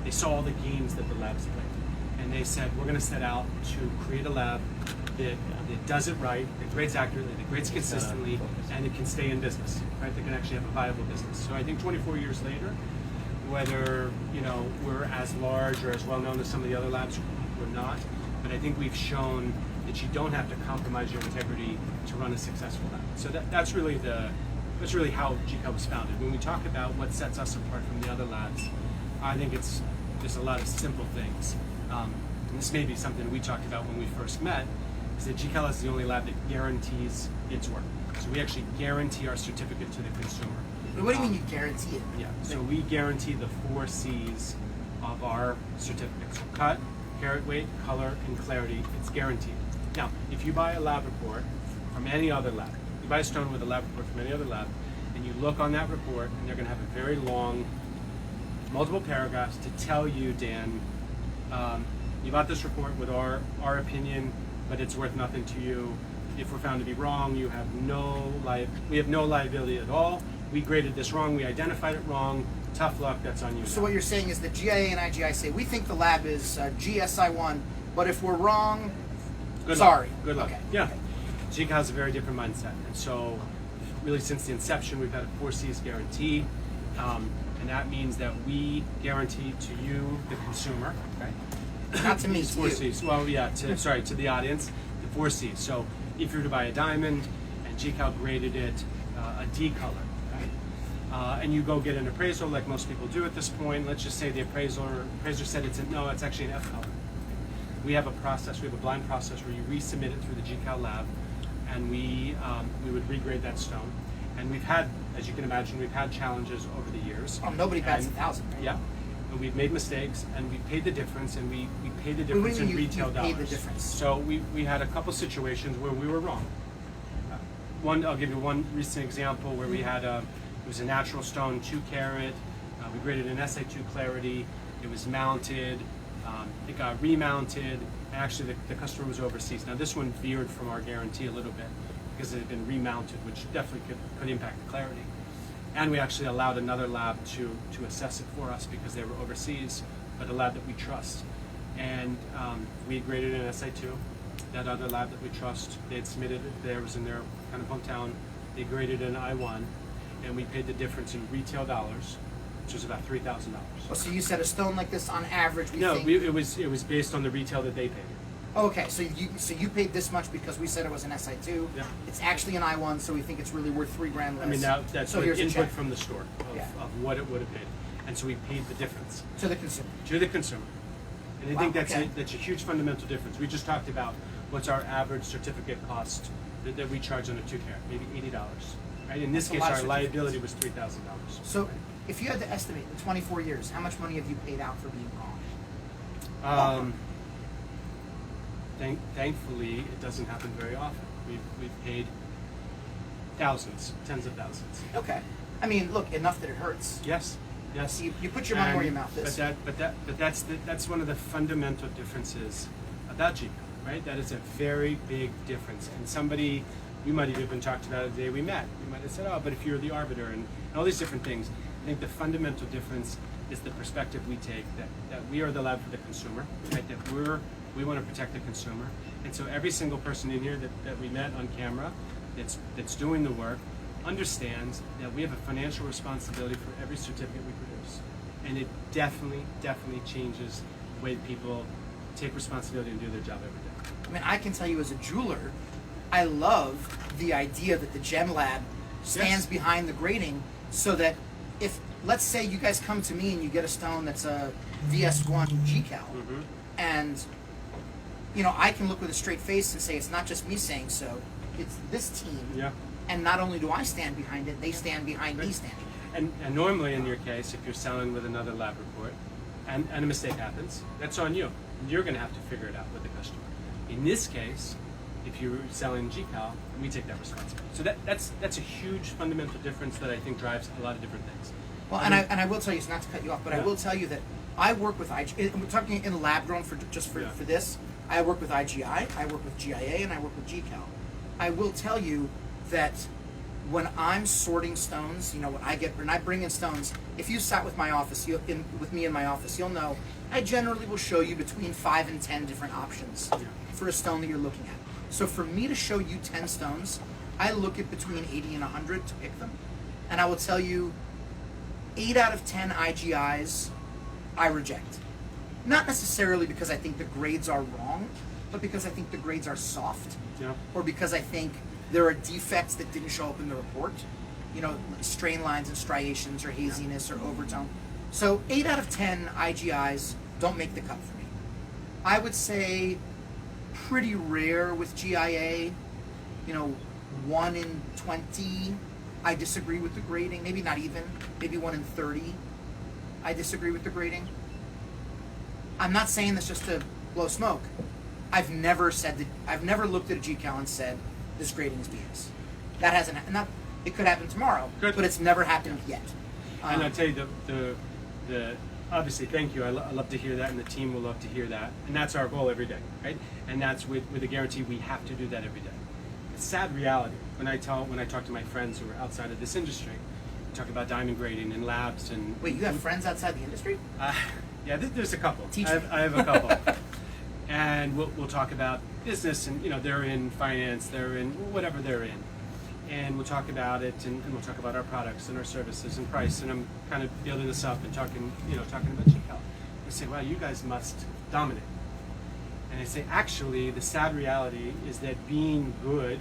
Speaker 2: they saw all the gains that the labs played. And they said, we're going to set out to create a lab that does it right, that grades accurately, that grades consistently, and it can stay in business, right? That can actually have a viable business. So I think 24 years later, whether we're as large or as well known as some of the other labs, we're not. But I think we've shown that you don't have to compromise your integrity to run a successful lab. So that's really how GCAL was founded. When we talk about what sets us apart from the other labs, I think it's just a lot of simple things. And this may be something we talked about when we first met, is that GCAL is the only lab that guarantees its work. So we actually guarantee our certificate to the consumer.
Speaker 1: What do you mean you guarantee it?
Speaker 2: Yeah, so we guarantee the 4 C's of our certificate. So cut, carat weight, color, and clarity, it's guaranteed. Now, if you buy a lab report from any other lab, you buy a stone with a lab report from any other lab, and you look on that report, and they're going to have a very long, multiple paragraphs to tell you, Dan, you bought this report with our opinion, but it's worth nothing to you. If we're found to be wrong, we have no liability at all. We graded this wrong, we identified it wrong, tough luck, that's on you.
Speaker 1: So what you're saying is that GIA and IGI say, we think the lab is GSI1, but if we're wrong,
Speaker 2: Good
Speaker 1: sorry.
Speaker 2: luck. Good luck.
Speaker 1: Okay.
Speaker 2: Yeah.
Speaker 1: Okay.
Speaker 2: GCAL is a very different mindset, and so really since the inception, we've had a 4 C's guarantee, and that means that we guarantee to you, the consumer, right?
Speaker 1: Not to me,
Speaker 2: These
Speaker 1: to
Speaker 2: 4
Speaker 1: you.
Speaker 2: C's. Well, yeah, to the audience, the 4 C's. So if you were to buy a diamond and GCAL graded it a D color, right? And you go get an appraisal like most people do at this point. Let's just say the appraiser said it's actually an F color. We have a process, we have a blind process where you resubmit it through the GCAL lab, and we would regrade that stone. And we've had, as you can imagine, we've had challenges over the years.
Speaker 1: Oh, nobody bats 1,000, right?
Speaker 2: Yeah. And we've made mistakes, and we paid the difference, and we paid the
Speaker 1: Wait,
Speaker 2: difference in
Speaker 1: you
Speaker 2: retail dollars.
Speaker 1: paid the difference.
Speaker 2: So we had a couple situations where we were wrong. I'll give you one recent example where we had it was a natural stone, 2 carat. We graded an SA2 clarity. It was mounted. It got remounted. And actually, the customer was overseas. Now, this one veered from our guarantee a little bit because it had been remounted, which definitely could impact the clarity. And we actually allowed another lab to assess it for us because they were overseas, but a lab that we trust. And we graded an SA2. That other lab that we trust, they had submitted it. There was in their kind of hometown. They graded an I1, and we paid the difference in retail dollars, which was about $3,000.
Speaker 1: Oh, so you said a stone like this on average, we
Speaker 2: No,
Speaker 1: think...
Speaker 2: it was based on the retail that they paid.
Speaker 1: Okay, so you paid this much because we said it was an SI2.
Speaker 2: Yeah.
Speaker 1: It's actually an I1, so we think it's really worth $3,000 less.
Speaker 2: I mean, that's
Speaker 1: so
Speaker 2: with
Speaker 1: here's a
Speaker 2: input
Speaker 1: check
Speaker 2: from the store of what it would have paid, and so we paid the difference
Speaker 1: to the consumer.
Speaker 2: to the consumer. And I
Speaker 1: Wow,
Speaker 2: think that's
Speaker 1: okay.
Speaker 2: that's a huge fundamental difference. We just talked about what's our average certificate cost that we charge on a 2 carat, maybe $80. Right? In this
Speaker 1: That's a
Speaker 2: case,
Speaker 1: lot of
Speaker 2: our
Speaker 1: certificates.
Speaker 2: liability was $3,000.
Speaker 1: So
Speaker 2: Right?
Speaker 1: if you had to estimate in 24 years, how much money have you paid out for being wrong?
Speaker 2: Thankfully, it doesn't happen very often. We've paid thousands, tens of thousands.
Speaker 1: Okay. I mean, look, enough that it hurts.
Speaker 2: Yes.
Speaker 1: You put your money where your mouth is.
Speaker 2: But that's one of the fundamental differences about GCAL, right? That is a very big difference. And somebody, we might have even talked about it the day we met. We might have said, oh, but if you're the arbiter and all these different things. I think the fundamental difference is the perspective we take that we are the lab for the consumer, right? That we want to protect the consumer. And so every single person in here that we met on camera that's doing the work understands that we have a financial responsibility for every certificate we produce. And it definitely changes the way people take responsibility and do their job every day.
Speaker 1: I mean, I can tell you as a jeweler, I love the idea that the Gem Lab stands
Speaker 2: Yes.
Speaker 1: behind the grading so that if, let's say you guys come to me and you get a stone that's a VS1 GCAL, and, you know, I can look with a straight face and say it's not just me saying so, it's this team.
Speaker 2: Yeah.
Speaker 1: And not only do I stand behind it, they stand behind me standing.
Speaker 2: And normally in your case, if you're selling with another lab report and a mistake happens, that's on you. You're going to have to figure it out with the customer. In this case, if you're selling GCAL, we take that responsibility. So that's a huge fundamental difference that I think drives a lot of different things.
Speaker 1: Well, and I will tell you, it's not to cut you off, but I
Speaker 2: Yeah.
Speaker 1: will tell you that I work with IG. We're talking in lab grown for this. I work with IGI, I work with GIA, and I work with GCAL. I will tell you that when I'm sorting stones, you know, when I bring in stones, if you sat with with me in my office, you'll know I generally will show you between 5 and 10 different options for a stone that you're looking at. So for me to show you 10 stones, I look at between 80 and 100 to pick them, and I will tell you 8 out of 10 IGIs I reject. Not necessarily because I think the grades are wrong, but because I think the grades are soft, or because I think there are defects that didn't show up in the report, you know, strain lines and striations or haziness or overtone. So 8 out of 10 IGIs don't make the cut for me. I would say pretty rare with GIA, you know, 1 in 20 I disagree with the grading, maybe not even, maybe 1 in 30 I disagree with the grading. I'm not saying this just to blow smoke. I've never looked at a GCAL and said, this grading is BS. That hasn't happened. It could happen tomorrow, but it's never happened yet.
Speaker 2: And I tell you, the obviously, thank you. I love to hear that, and the team will love to hear that. And that's our goal every day, right? And that's with a guarantee, we have to do that every day. It's sad reality. When I talk to my friends who are outside of this industry, we talk about diamond grading and labs and.
Speaker 1: Wait, you have friends outside the industry?
Speaker 2: Yeah, there's a couple.
Speaker 1: Teach
Speaker 2: I
Speaker 1: me.
Speaker 2: have a couple. and we'll talk about business, and they're in finance, they're in whatever they're in, and we'll talk about it, and we'll talk about our products and our services and price, and I'm kind of building this up and talking about GCAL. They say, wow, you guys must dominate. And I say, actually, the sad reality is that being good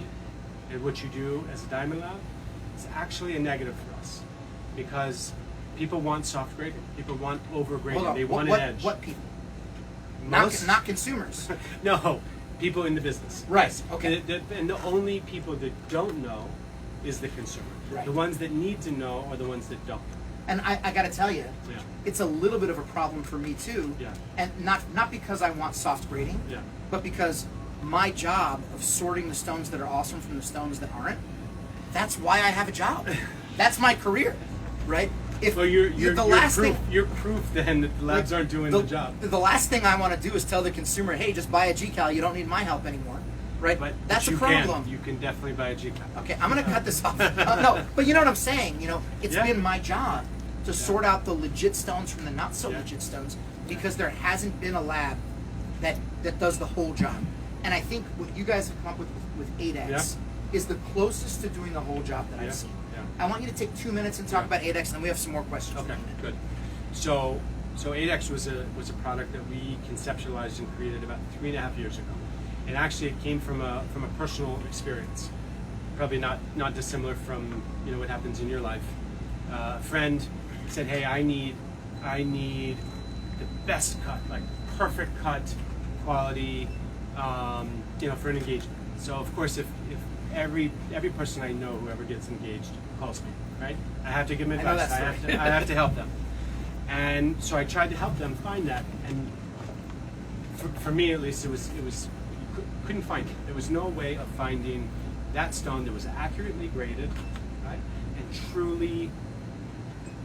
Speaker 2: at what you do as a Diamond Lab is actually a negative for us, because people want soft grading, people want over grading, they want an edge.
Speaker 1: What people?
Speaker 2: Most,
Speaker 1: Not consumers.
Speaker 2: no, people in the business.
Speaker 1: Right.
Speaker 2: Yes.
Speaker 1: Okay.
Speaker 2: And the only people that don't know is the consumer.
Speaker 1: Right.
Speaker 2: The ones that need to know are the ones that don't.
Speaker 1: And I got to tell you,
Speaker 2: Yeah.
Speaker 1: it's a little bit of a problem for me too.
Speaker 2: Yeah.
Speaker 1: And not because I want soft grading,
Speaker 2: Yeah.
Speaker 1: but because my job of sorting the stones that are awesome from the stones that aren't, that's why I have a job. That's my career, right? If
Speaker 2: Well, you're proof then that the labs aren't doing the job.
Speaker 1: The last thing I want to do is tell the consumer, hey, just buy a GCAL, you don't need my help anymore. Right? That's
Speaker 2: but
Speaker 1: a problem.
Speaker 2: You can definitely buy a GCAL.
Speaker 1: Okay, I'm going to cut this off. No, but you know what I'm saying. It's
Speaker 2: Yeah.
Speaker 1: been my job to sort out the legit stones from the not so legit stones, because there hasn't been a lab that does the whole job. And I think what you guys have come up with 8X is the closest to doing the whole job that I've seen.
Speaker 2: Yeah.
Speaker 1: I want you to take 2 minutes and talk about 8X, and then we have some more questions.
Speaker 2: Okay, good. So 8X was a product that we conceptualized and created about 3.5 years ago. And actually it came from a personal experience. Probably not dissimilar from what happens in your life. A friend said, hey, I need the best cut, like perfect cut quality, for an engagement. So of course if every person I know who ever gets engaged calls me, right? I have to give them advice. I have to help them. And so I tried to help them find that, and for me at least, it was couldn't find it. There was no way of finding that stone that was accurately graded, right, and truly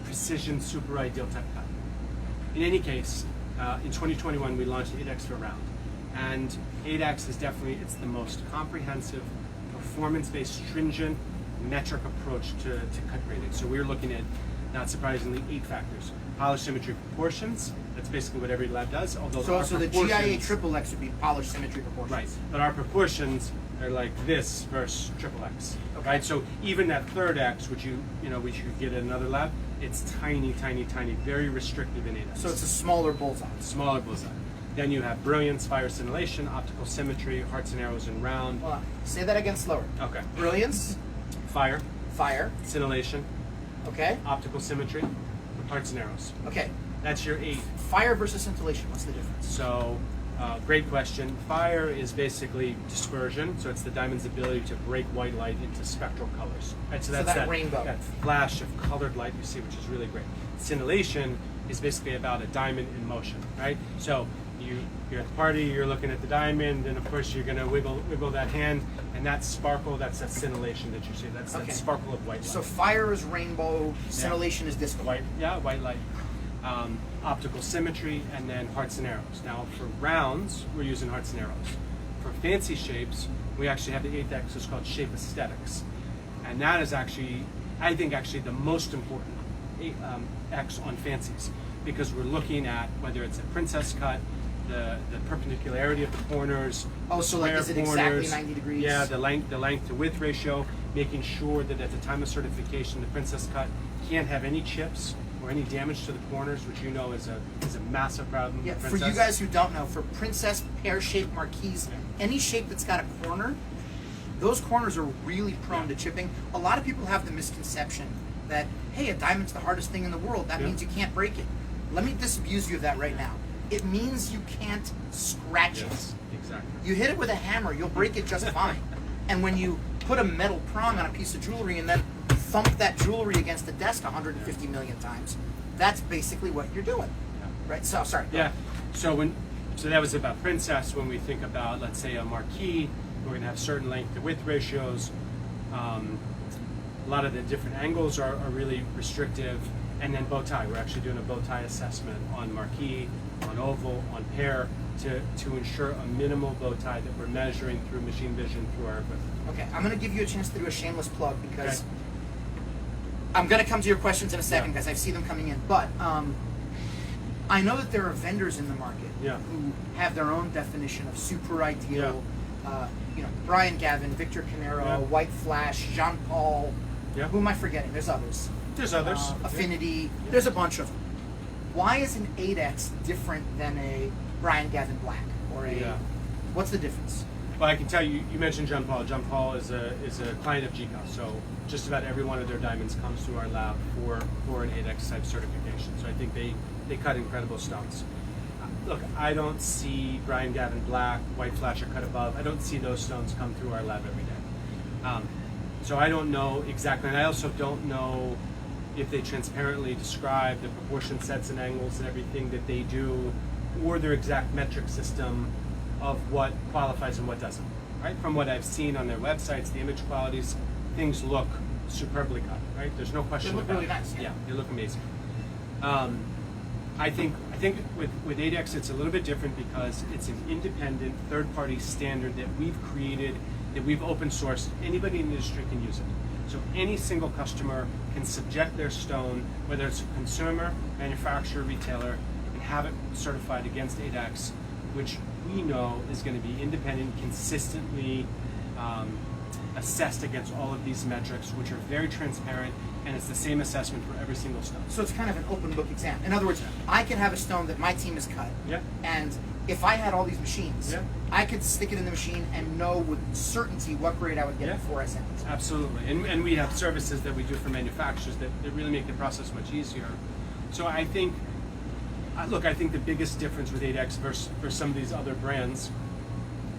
Speaker 2: precision, super ideal type cut. In any case, in 2021 we launched 8X for round, and 8X is definitely the most comprehensive, performance-based, stringent, metric approach to cut grading. So we're looking at, not surprisingly, 8 factors. Polish, symmetry, proportions. That's basically what every lab does. Although
Speaker 1: So the GIA triple X would be polish, symmetry, proportions.
Speaker 2: Right, but our proportions are like this versus triple X.
Speaker 1: Okay.
Speaker 2: Right, so even that third X, which you get at another lab, it's tiny, tiny, tiny, very restrictive in 8X.
Speaker 1: So it's a smaller bullseye.
Speaker 2: Smaller bullseye. Then you have brilliance, fire, scintillation, optical symmetry, hearts and arrows, and round.
Speaker 1: Hold on. Say that again slower.
Speaker 2: Okay.
Speaker 1: Brilliance,
Speaker 2: Fire,
Speaker 1: fire,
Speaker 2: scintillation,
Speaker 1: okay?
Speaker 2: optical symmetry, hearts and arrows.
Speaker 1: Okay.
Speaker 2: That's your 8.
Speaker 1: Fire versus scintillation, what's the difference?
Speaker 2: So, great question. Fire is basically dispersion, so it's the diamond's ability to break white light into spectral colors. Right? So that's
Speaker 1: that rainbow.
Speaker 2: That flash of colored light you see, which is really great. Scintillation is basically about a diamond in motion, right? So you're at the party, you're looking at the diamond, and of course you're going to wiggle that hand, and that sparkle, that's that scintillation that you see. That's that sparkle of white light.
Speaker 1: So fire is rainbow, scintillation is disco.
Speaker 2: White light. Optical symmetry, and then hearts and arrows. Now for rounds, we're using hearts and arrows. For fancy shapes, we actually have the 8th X, it's called shape aesthetics. And that is actually, I think, the most important X on fancies, because we're looking at whether it's a princess cut, the perpendicularity of the corners.
Speaker 1: Oh, so like is it exactly 90 degrees?
Speaker 2: Yeah, the length to width ratio, making sure that at the time of certification, the princess cut can't have any chips or any damage to the corners, which you know is a massive problem.
Speaker 1: Yeah,
Speaker 2: with
Speaker 1: for
Speaker 2: princess.
Speaker 1: you guys who don't know, for princess, pear-shaped marquise, any shape that's got a corner, those corners are really prone to chipping. A lot of people have the misconception that, hey, a diamond's the hardest thing in the world. That means you can't break it. Let me disabuse you of that right now. It means you can't scratch it.
Speaker 2: Exactly.
Speaker 1: You hit it with a hammer, you'll break it just fine. And when you put a metal prong on a piece of jewelry and then thump that jewelry against the desk 150 million times, that's basically what you're doing. Right? So, sorry.
Speaker 2: Yeah. So that was about princess. When we think about, let's say, a marquee, we're going to have certain length to width ratios. A lot of the different angles are really restrictive. And then bow tie. We're actually doing a bow tie assessment on marquee, on oval, on pear, to ensure a minimal bow tie that we're measuring through machine vision through our equipment.
Speaker 1: Okay, I'm going to give you a chance to do a shameless plug because I'm going to come to your questions in a second because I see them coming in. But I know that there are vendors in the market
Speaker 2: Yeah.
Speaker 1: who have their own definition of super ideal. Brian Gavin, Victor Canero,
Speaker 2: Yeah.
Speaker 1: White Flash, Jean Paul.
Speaker 2: Yeah.
Speaker 1: Who am I forgetting? There's others.
Speaker 2: There's others.
Speaker 1: Affinity. There's a bunch of them. Why is an 8X different than a Brian Gavin Black or a?
Speaker 2: Yeah.
Speaker 1: What's the difference?
Speaker 2: Well, I can tell you. You mentioned John Paul. John Paul is a client of GCAL, so just about every one of their diamonds comes through our lab for an 8X type certification. So I think they cut incredible stones. Look, I don't see Brian Gavin Black, White Flash, or Cut Above. I don't see those stones come through our lab every day. So I don't know exactly, and I also don't know if they transparently describe the proportion sets and angles and everything that they do, or their exact metric system of what qualifies and what doesn't. Right? From what I've seen on their websites, the image qualities, things look superbly cut. Right? There's no question
Speaker 1: They look
Speaker 2: about
Speaker 1: really
Speaker 2: it.
Speaker 1: nice.
Speaker 2: Yeah, they look amazing. I think with 8X it's a little bit different because it's an independent third-party standard that we've created, that we've open sourced. Anybody in the industry can use it. So any single customer can subject their stone, whether it's a consumer, manufacturer, retailer, and have it certified against 8X, which we know is going to be independent, consistently assessed against all of these metrics, which are very transparent, and it's the same assessment for every single stone.
Speaker 1: So it's kind of an open book exam. In other words, I can have a stone that my team has cut,
Speaker 2: Yeah.
Speaker 1: and if I had all these machines,
Speaker 2: Yeah.
Speaker 1: I could stick it in the machine and know with certainty what grade I would get
Speaker 2: Yeah.
Speaker 1: before I sent it.
Speaker 2: Absolutely, and we have services that we do for manufacturers that really make the process much easier. So I think, I think the biggest difference with 8X versus some of these other brands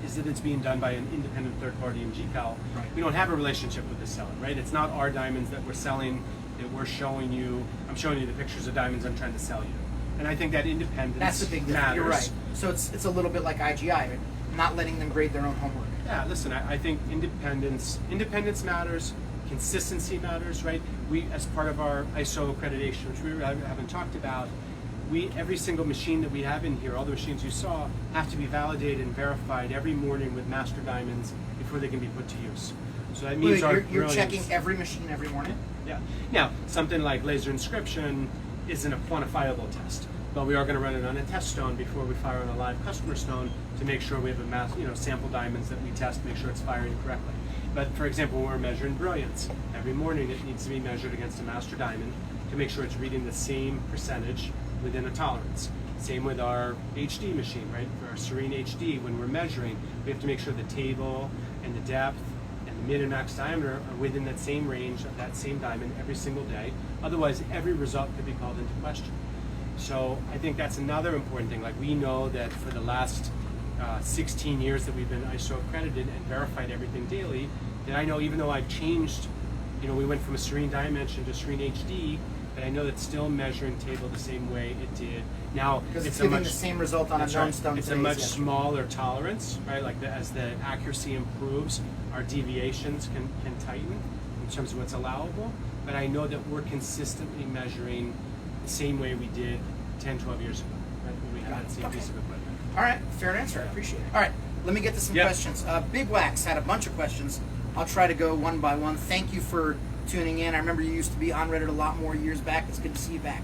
Speaker 2: is that it's being done by an independent third party in GCAL.
Speaker 1: Right.
Speaker 2: We don't have a relationship with the seller, right? It's not our diamonds that we're selling, that we're showing you. I'm showing you the pictures of diamonds I'm trying to sell you. And I think that independence
Speaker 1: That's the big difference.
Speaker 2: matters.
Speaker 1: You're right. So it's a little bit like IGI, right? Not letting them grade their own homework.
Speaker 2: Yeah, listen, I think independence matters, consistency matters, right? We, as part of our ISO accreditation, which we haven't talked about, every single machine that we have in here, all the machines you saw, have to be validated and verified every morning with master diamonds before they can be put to use. So that means
Speaker 1: You're
Speaker 2: brilliance.
Speaker 1: checking every machine every morning?
Speaker 2: Yeah. Now, something like laser inscription isn't a quantifiable test, but we are going to run it on a test stone before we fire on a live customer stone to make sure we have a sample diamonds that we test, make sure it's firing correctly. But for example, when we're measuring brilliance, every morning it needs to be measured against a master diamond to make sure it's reading the same percentage within a tolerance. Same with our HD machine, right? For our Serene HD, when we're measuring, we have to make sure the table and the depth and the mid and max diameter are within that same range of that same diamond every single day. Otherwise, every result could be called into question. So I think that's another important thing. Like, we know that for the last 16 years that we've been ISO accredited and verified everything daily, that I know even though I've changed, we went from a Serene Dimension to Serene HD, but I know that's still measuring table the same way it did. Now,
Speaker 1: Because it's giving the same result on a
Speaker 2: that's
Speaker 1: known
Speaker 2: right.
Speaker 1: stone.
Speaker 2: It's a much smaller tolerance, right? Like as the accuracy improves, our deviations can tighten in terms of what's allowable. But I know that we're consistently measuring the same way we did 10, 12 years ago, right? When we had that same piece of equipment.
Speaker 1: All right, fair answer. I appreciate it. All right, let me get to some
Speaker 2: Yeah.
Speaker 1: questions. Big Wax had a bunch of questions. I'll try to go one by one. Thank you for tuning in. I remember you used to be on Reddit a lot more years back. It's good to see you back.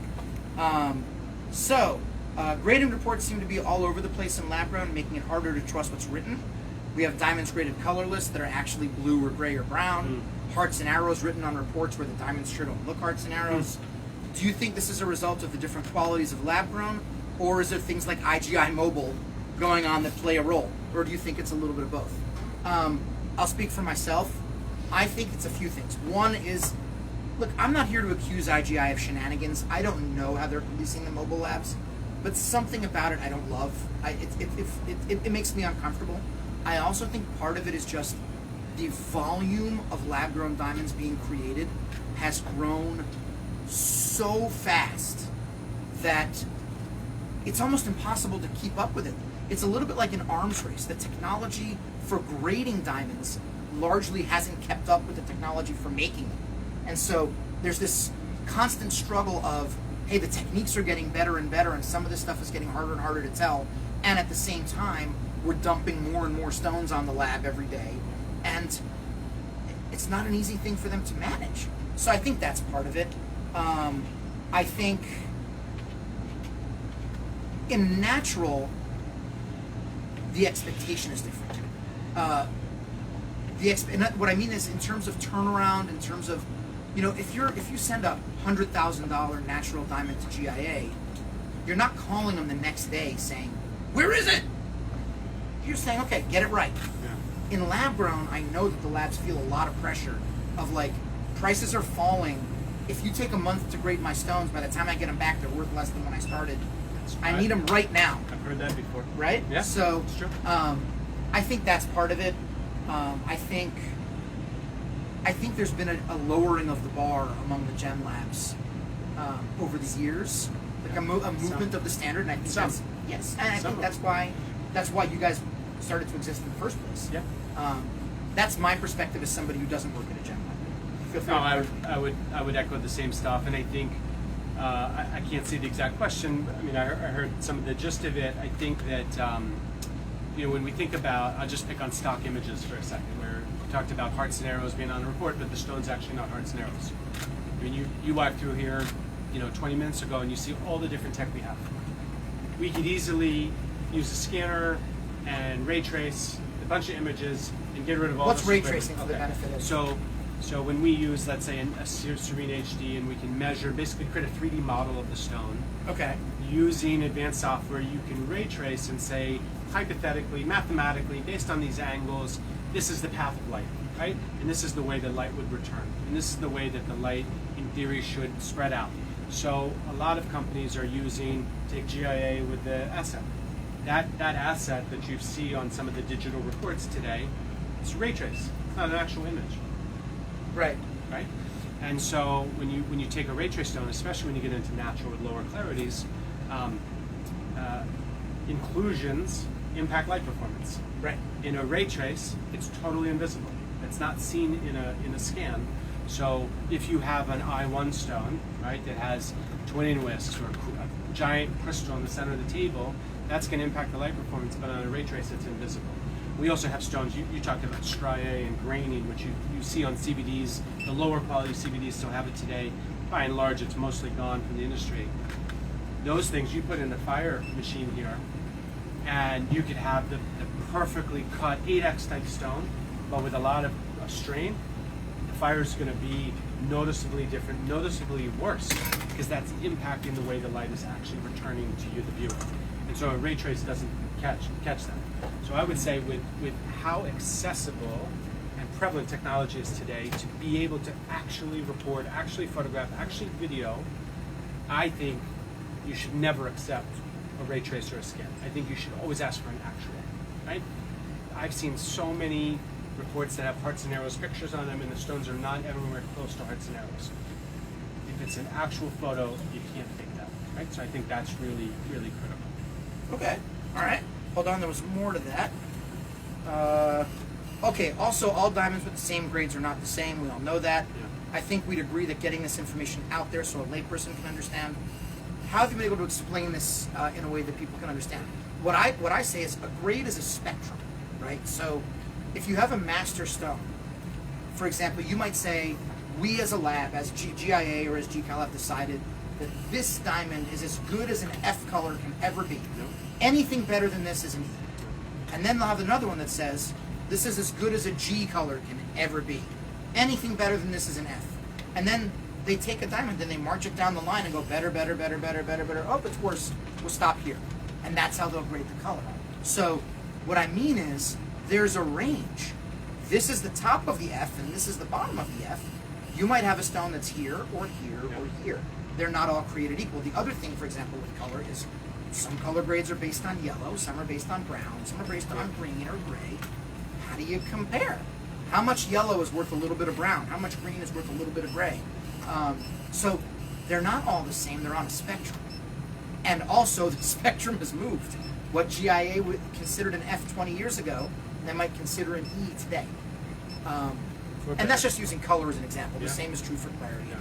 Speaker 1: Grading reports seem to be all over the place in lab grown, making it harder to trust what's written. We have diamonds graded colorless that are actually blue or gray or brown. Hearts and arrows written on reports where the diamonds sure don't look hearts and arrows. Do you think this is a result of the different qualities of lab grown, or is there things like IGI mobile going on that play a role, or do you think it's a little bit of both? I'll speak for myself. I think it's a few things. One is, look, I'm not here to accuse IGI of shenanigans. I don't know how they're policing the mobile labs, but something about it I don't love. It makes me uncomfortable. I also think part of it is just the volume of lab-grown diamonds being created has grown so fast that it's almost impossible to keep up with it. It's a little bit like an arms race. The technology for grading diamonds largely hasn't kept up with the technology for making them. And so there's this constant struggle of, hey, the techniques are getting better and better, and some of this stuff is getting harder and harder to tell. And at the same time, we're dumping more and more stones on the lab every day. And it's not an easy thing for them to manage. So I think that's part of it. I think in natural, the expectation is different. And what I mean is in terms of turnaround, in terms of, you know, if you send a $100,000 natural diamond to GIA, you're not calling them the next day saying, "Where is it?" You're saying, "Okay, get it right."
Speaker 2: Yeah.
Speaker 1: In lab grown, I know that the labs feel a lot of pressure of like, prices are falling. If you take a month to grade my stones, by the time I get them back, they're worth less than when I started. I need them right now.
Speaker 2: I've heard that before.
Speaker 1: Right?
Speaker 2: Yeah.
Speaker 1: So,
Speaker 2: it's true.
Speaker 1: I think that's part of it. I think there's been a lowering of the bar among the gem labs over the years, like a movement of the standard, and I think that's yes, and I think that's why you guys started to exist in the first place.
Speaker 2: Yeah.
Speaker 1: That's my perspective as somebody who doesn't work at a gem lab. Feel free
Speaker 2: No, I would echo the same stuff, and I think I can't say the exact question. I mean, I heard some of the gist of it. I think that you know, when we think about, I'll just pick on stock images for a second, where we talked about hearts and arrows being on the report, but the stone's actually not hearts and arrows. I mean, you walked through here, you know, 20 minutes ago, and you see all the different tech we have. We could easily use a scanner and ray trace a bunch of images and get rid of all.
Speaker 1: What's
Speaker 2: this
Speaker 1: ray
Speaker 2: equipment.
Speaker 1: tracing for the benefit of?
Speaker 2: So when we use, let's say, a Serene HD, and we can measure, basically create a 3D model of the stone.
Speaker 1: Okay.
Speaker 2: Using advanced software, you can ray trace and say, hypothetically, mathematically, based on these angles, this is the path of light, right? And this is the way the light would return. And this is the way that the light, in theory, should spread out. So a lot of companies are using, take GIA with the asset. That asset that you see on some of the digital reports today, it's ray trace. It's not an actual image.
Speaker 1: Right.
Speaker 2: Right? And so when you take a ray trace stone, especially when you get into natural with lower clarities, inclusions impact light performance.
Speaker 1: Right.
Speaker 2: In a ray trace, it's totally invisible. It's not seen in a scan. So if you have an I1 stone, right, that has twinning whisks or a giant crystal in the center of the table, that's going to impact the light performance, but on a ray trace, it's invisible. We also have stones, you talked about striae and graining, which you see on CVDs. The lower quality CVDs still have it today. By and large, it's mostly gone from the industry. Those things you put in the fire machine here, and you could have the perfectly cut 8x type stone, but with a lot of strain. The fire is going to be noticeably different, noticeably worse, because that's impacting the way the light is actually returning to you, the viewer. And so a ray trace doesn't catch that. So I would say with how accessible and prevalent technology is today, to be able to actually record, actually photograph, actually video, I think you should never accept a ray trace or a scan. I think you should always ask for an actual, right? I've seen so many reports that have hearts and arrows pictures on them, and the stones are not everywhere close to hearts and arrows. If it's an actual photo, you can't fake that, right? So I think that's really, really critical.
Speaker 1: Okay. All right. Hold on. There was more to that. Okay. Also, all diamonds with the same grades are not the same. We all know that.
Speaker 2: Yeah.
Speaker 1: I think we'd agree that getting this information out there so a layperson can understand. How have you been able to explain this in a way that people can understand? What I say is a grade is a spectrum, right? So if you have a master stone, for example, you might say, we as a lab, as GIA or as GCAL have decided that this diamond is as good as an F color can ever be. Anything better than this is an E. And then they'll have another one that says, this is as good as a G color can ever be. Anything better than this is an F. And then they take a diamond, then they march it down the line and go better, better, better, better, better, better. Oh, it's worse. We'll stop here. And that's how they'll grade the color. So what I mean is there's a range. This is the top of the F and this is the bottom of the F. You might have a stone that's here or here or here. They're not all created equal. The other thing, for example, with color is some color grades are based on yellow, some are based on brown, some are based on green or gray. How do you compare? How much yellow is worth a little bit of brown? How much green is worth a little bit of gray? So they're not all the same, they're on a spectrum. And also the spectrum has moved. What GIA would considered an F 20 years ago, they might consider an E today. And that's just using color as an example. The same is true for clarity.
Speaker 2: Yeah.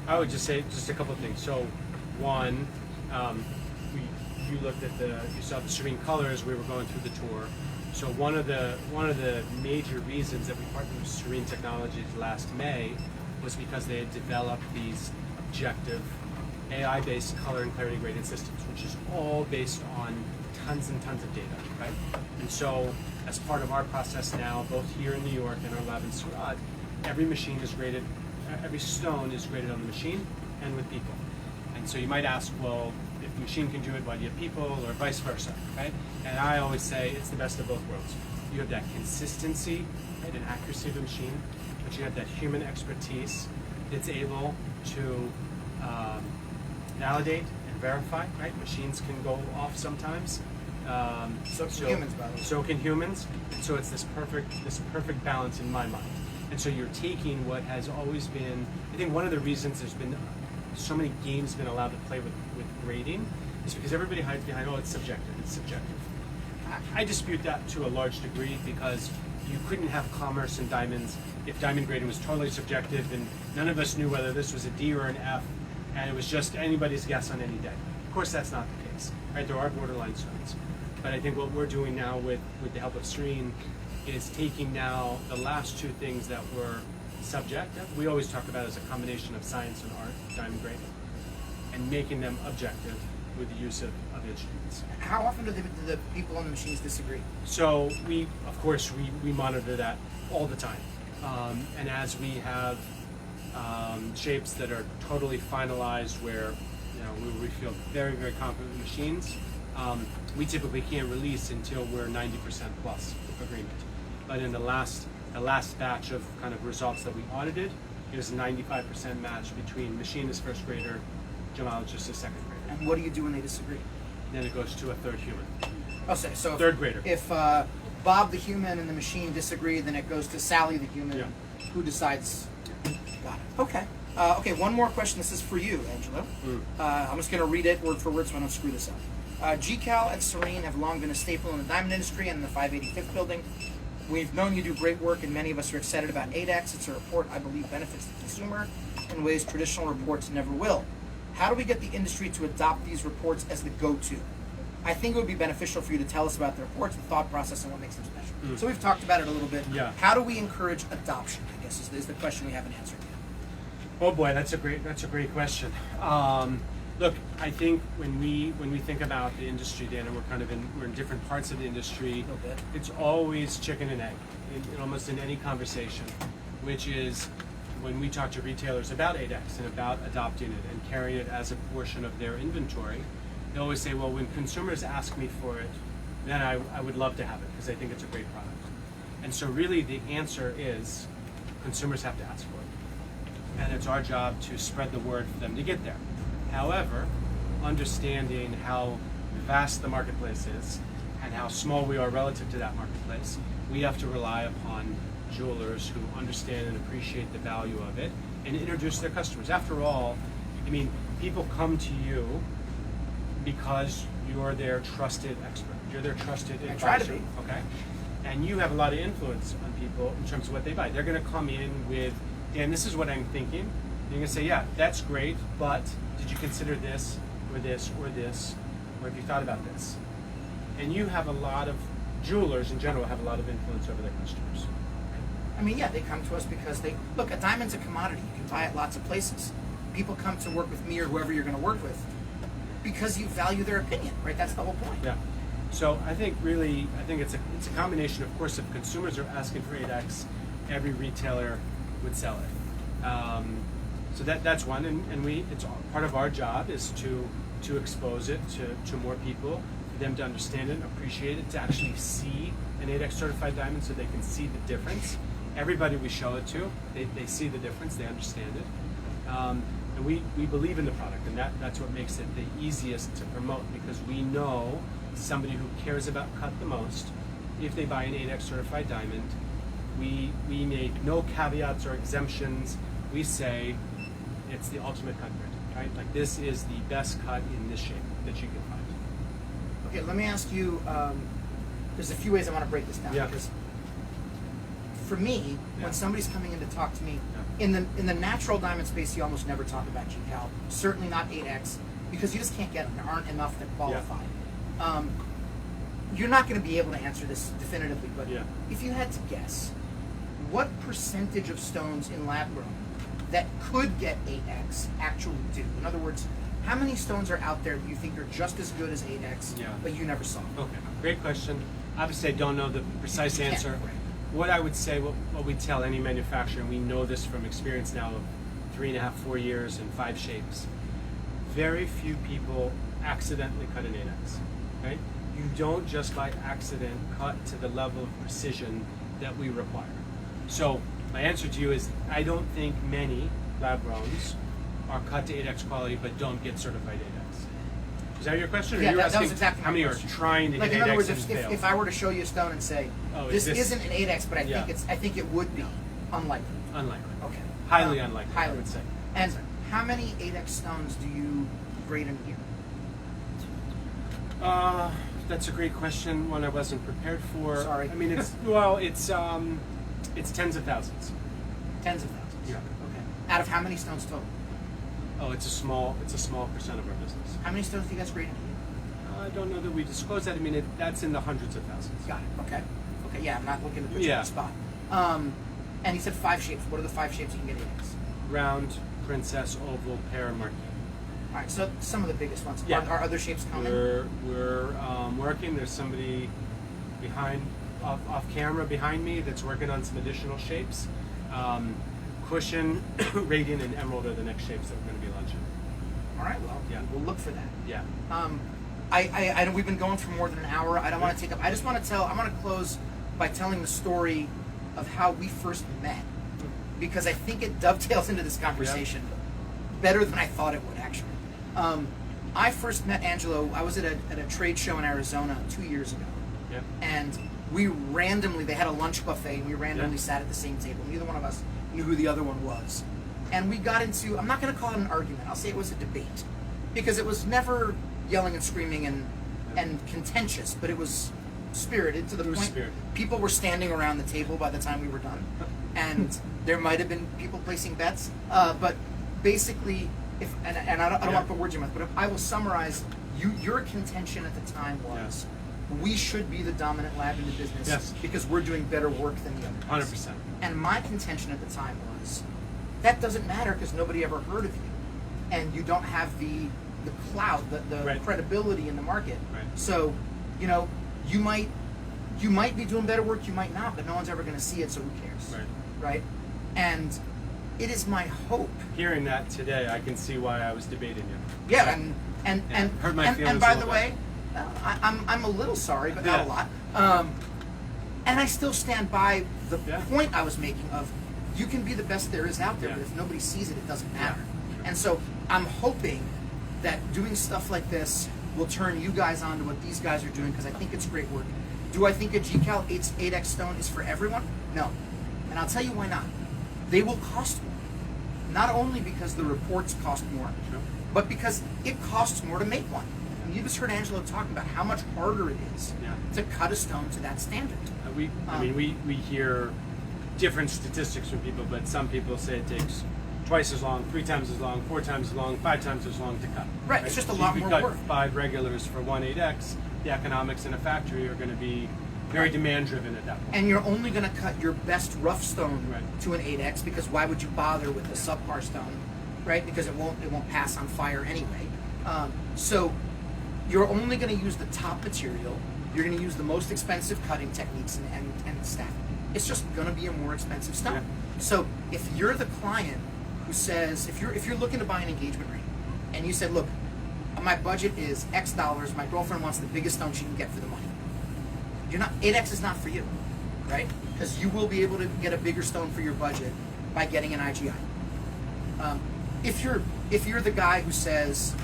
Speaker 2: I would just say just a couple of things. So one, you looked at you saw the Serene colors, we were going through the tour. So one of the major reasons that we partnered with Serene Technologies last May was because they had developed these objective AI-based color and clarity gradient systems, which is all based on tons and tons of data, right? And so, as part of our process now, both here in New York and our lab in Surat, every machine is graded, every stone is graded on the machine and with people. And so you might ask, well, if the machine can do it, why do you have people, or vice versa, right? And I always say it's the best of both worlds. You have that consistency, right, and accuracy of the machine, but you have that human expertise that's able to validate and verify, right? Machines can go off sometimes.
Speaker 1: So can humans, by the way.
Speaker 2: So can humans. And so it's this perfect balance in my mind. And so you're taking what has always been, I think one of the reasons there's been so many games been allowed to play with grading is because everybody hides behind, oh, it's subjective. I dispute that to a large degree, because you couldn't have commerce in diamonds if diamond grading was totally subjective and none of us knew whether this was a D or an F, and it was just anybody's guess on any day. Of course, that's not the case, right? There are borderline zones. But I think what we're doing now with the help of Serene is taking now the last two things that were subjective, we always talk about as a combination of science and art, diamond grading, and making them objective with the use of instruments.
Speaker 1: How often do the people on the machines disagree?
Speaker 2: So we monitor that all the time. And as we have shapes that are totally finalized where we feel very, very confident in the machines, we typically can't release until we're 90% plus agreement. But in the last batch of kind of results that we audited, it was a 95% match between machinist first grader, gemologist a second grader.
Speaker 1: And what do you do when they disagree?
Speaker 2: Then it goes to a third human.
Speaker 1: Oh, so
Speaker 2: Third grader.
Speaker 1: If Bob the human and the machine disagree, then it goes to Sally the human,
Speaker 2: Yeah.
Speaker 1: who decides. Got it. Okay. Okay. One more question. This is for you, Angelo. I'm just going to read it word for word so I don't screw this up. GCAL and Serene have long been a staple in the diamond industry and in the 585th building. We've known you do great work, and many of us are excited about 8X. It's a report I believe benefits the consumer in ways traditional reports never will. How do we get the industry to adopt these reports as the go-to? I think it would be beneficial for you to tell us about the reports, the thought process, and what makes them special. So we've talked about it a little bit.
Speaker 2: Yeah. How
Speaker 1: How do we encourage adoption, I guess, is the question we haven't answered yet.
Speaker 2: Oh boy, that's a great question. Look, I think when we think about the industry, Dan, and we're in different parts of the industry.
Speaker 1: A little bit.
Speaker 2: It's always chicken and egg, in almost in any conversation, which is when we talk to retailers about 8X and about adopting it and carrying it as a portion of their inventory, they always say, well, when consumers ask me for it, then I would love to have it because I think it's a great product. And so really the answer is consumers have to ask for it. And it's our job to spread the word for them to get there. However, understanding how vast the marketplace is and how small we are relative to that marketplace, we have to rely upon jewelers who understand and appreciate the value of it and introduce their customers. After all, I mean, people come to you because you're their trusted expert. You're their trusted advisor.
Speaker 1: try to be.
Speaker 2: Okay? And you have a lot of influence on people in terms of what they buy. They're going to come in with, Dan, this is what I'm thinking. You're going to say, yeah, that's great, but did you consider this, or this, or this, or have you thought about this? And you have a lot of, jewelers in general have a lot of influence over their customers.
Speaker 1: I mean, yeah, they come to us because look, a diamond's a commodity. You can buy it lots of places. People come to work with me or whoever you're going to work with because you value their opinion, right? That's the whole point.
Speaker 2: Yeah. So I think it's a combination. Of course, if consumers are asking for 8X, every retailer would sell it. So that's one, and it's part of our job is to expose it to more people, for them to understand it, appreciate it, to actually see an 8X certified diamond so they can see the difference. Everybody we show it to, they see the difference, they understand it. And we believe in the product, and that's what makes it the easiest to promote, because we know somebody who cares about cut the most, if they buy an 8X certified diamond, we make no caveats or exemptions. We say it's the ultimate cut grid, right? Like, this is the best cut in this shape that you can find.
Speaker 1: Okay, let me ask you, there's a few ways I want to break this down.
Speaker 2: Yeah.
Speaker 1: Because for me,
Speaker 2: Yeah.
Speaker 1: when somebody's coming in to talk to me,
Speaker 2: Yeah.
Speaker 1: in the natural diamond space, you almost never talk about GCAL, certainly not 8X, because you just can't get them. There aren't enough that qualify. You're not going to be able to answer this definitively, but
Speaker 2: Yeah.
Speaker 1: if you had to guess, what percentage of stones in lab grown that could get 8X actually do? In other words, How many stones are out there that you think are just as good as 8X,
Speaker 2: Yeah.
Speaker 1: but you never saw?
Speaker 2: Okay, great question. Obviously, I don't know the precise
Speaker 1: You can't,
Speaker 2: answer.
Speaker 1: right.
Speaker 2: What I would say, what we tell any manufacturer, and we know this from experience now of 3.5, 4 years and 5 shapes, very few people accidentally cut an 8X, right? You don't just by accident cut to the level of precision that we require. So my answer to you is I don't think many lab grows are cut to 8X quality but don't get certified 8X. Is that your question? Or
Speaker 1: Yeah,
Speaker 2: you're
Speaker 1: that
Speaker 2: asking
Speaker 1: was exactly
Speaker 2: how
Speaker 1: my
Speaker 2: many
Speaker 1: question.
Speaker 2: are trying to
Speaker 1: Like
Speaker 2: hit
Speaker 1: in other
Speaker 2: 8X
Speaker 1: words,
Speaker 2: and
Speaker 1: if,
Speaker 2: fail?
Speaker 1: if I were to show you a stone and say,
Speaker 2: Oh,
Speaker 1: this
Speaker 2: is this-
Speaker 1: isn't an 8X, but
Speaker 2: Yeah.
Speaker 1: I think it would be unlikely.
Speaker 2: Unlikely.
Speaker 1: Okay.
Speaker 2: Highly unlikely, I
Speaker 1: Highly.
Speaker 2: would say.
Speaker 1: And how many 8X stones do you grade in a year?
Speaker 2: That's a great question. One I wasn't prepared for.
Speaker 1: Sorry.
Speaker 2: I mean, it's tens of thousands.
Speaker 1: Tens of thousands.
Speaker 2: Yeah.
Speaker 1: Okay. Out of how many stones total?
Speaker 2: Oh, it's a small percent of our business.
Speaker 1: How many stones do you guys grade in a year?
Speaker 2: I don't know that we disclose that. I mean, that's in the hundreds of thousands.
Speaker 1: Got it. Okay. Okay. Yeah, I'm not looking to put you
Speaker 2: Yeah.
Speaker 1: on the spot. And he said 5 shapes. What are the 5 shapes you can get 8X?
Speaker 2: Round, princess, oval, pear, marquee.
Speaker 1: All right. So some of the biggest ones.
Speaker 2: Yeah.
Speaker 1: Are other shapes coming?
Speaker 2: We're working. There's somebody off camera behind me that's working on some additional shapes. Cushion, radiant, and emerald are the next shapes that we're going to be launching.
Speaker 1: All right. Well,
Speaker 2: Yeah.
Speaker 1: we'll look for that.
Speaker 2: Yeah.
Speaker 1: I know we've been going for more than an hour. I don't want to take up. I just want to tell. I want to close by telling the story of how we first met, because I think it dovetails into this conversation better than I thought it would. Actually, I first met Angelo. I was at a trade show in Arizona 2 years ago,
Speaker 2: Yeah.
Speaker 1: and they had a lunch buffet, and we randomly sat at the same table. Neither one of us knew who the other one was, and we got into. I'm not going to call it an argument. I'll say it was a debate, because it was never yelling and screaming and contentious, but it was spirited to the point
Speaker 2: spirited.
Speaker 1: people were standing around the table by the time we were done, and there might have been people placing bets, but basically, I don't want to put words in your mouth, but if I will summarize, your contention at the time was, we should be the dominant lab in the business because we're doing better work than the others.
Speaker 2: 100%.
Speaker 1: And my contention at the time was, that doesn't matter because nobody ever heard of you, and you don't have the clout, the credibility in the market.
Speaker 2: Right.
Speaker 1: So, you might be doing better work, you might not, but no one's ever going to see it, so who cares? Right? And it is my hope.
Speaker 2: Hearing that today, I can see why I was debating you.
Speaker 1: Yeah, and
Speaker 2: hurt my feelings
Speaker 1: and by
Speaker 2: a
Speaker 1: the
Speaker 2: little
Speaker 1: way, I'm a little sorry, but not a lot. And I still stand by the point I was making of, you can be the best there is out there, but if nobody sees it, it doesn't matter. And so I'm hoping that doing stuff like this will turn you guys on to what these guys are doing, because I think it's great work. Do I think a GCAL 8X stone is for everyone? No. And I'll tell you why not. They will cost more. Not only because the reports cost more, but because it costs more to make one. I mean, you just heard Angelo talk about how much harder it is to cut a stone to that standard.
Speaker 2: We hear different statistics from people, but some people say it takes twice as long, 3 times as long, 4 times as long, 5 times as long to cut.
Speaker 1: Right, it's just a
Speaker 2: So
Speaker 1: lot
Speaker 2: you
Speaker 1: more
Speaker 2: cut
Speaker 1: work.
Speaker 2: 5 regulars for one 8X, the economics in a factory are going to be very demand driven at that point.
Speaker 1: And you're only going to cut your best rough stone
Speaker 2: Right.
Speaker 1: to an 8X, because why would you bother with a subpar stone, right? Because it won't pass on fire anyway. So you're only going to use the top material. You're going to use the most expensive cutting techniques and staff. It's just going to be a more expensive stone.
Speaker 2: Yeah.
Speaker 1: So if you're the client who says, if you're looking to buy an engagement ring, and you said, look, my budget is X dollars, my girlfriend wants the biggest stone she can get for the money. 8X is not for you, right? Because you will be able to get a bigger stone for your budget by getting an IGI. If you're the guy who says,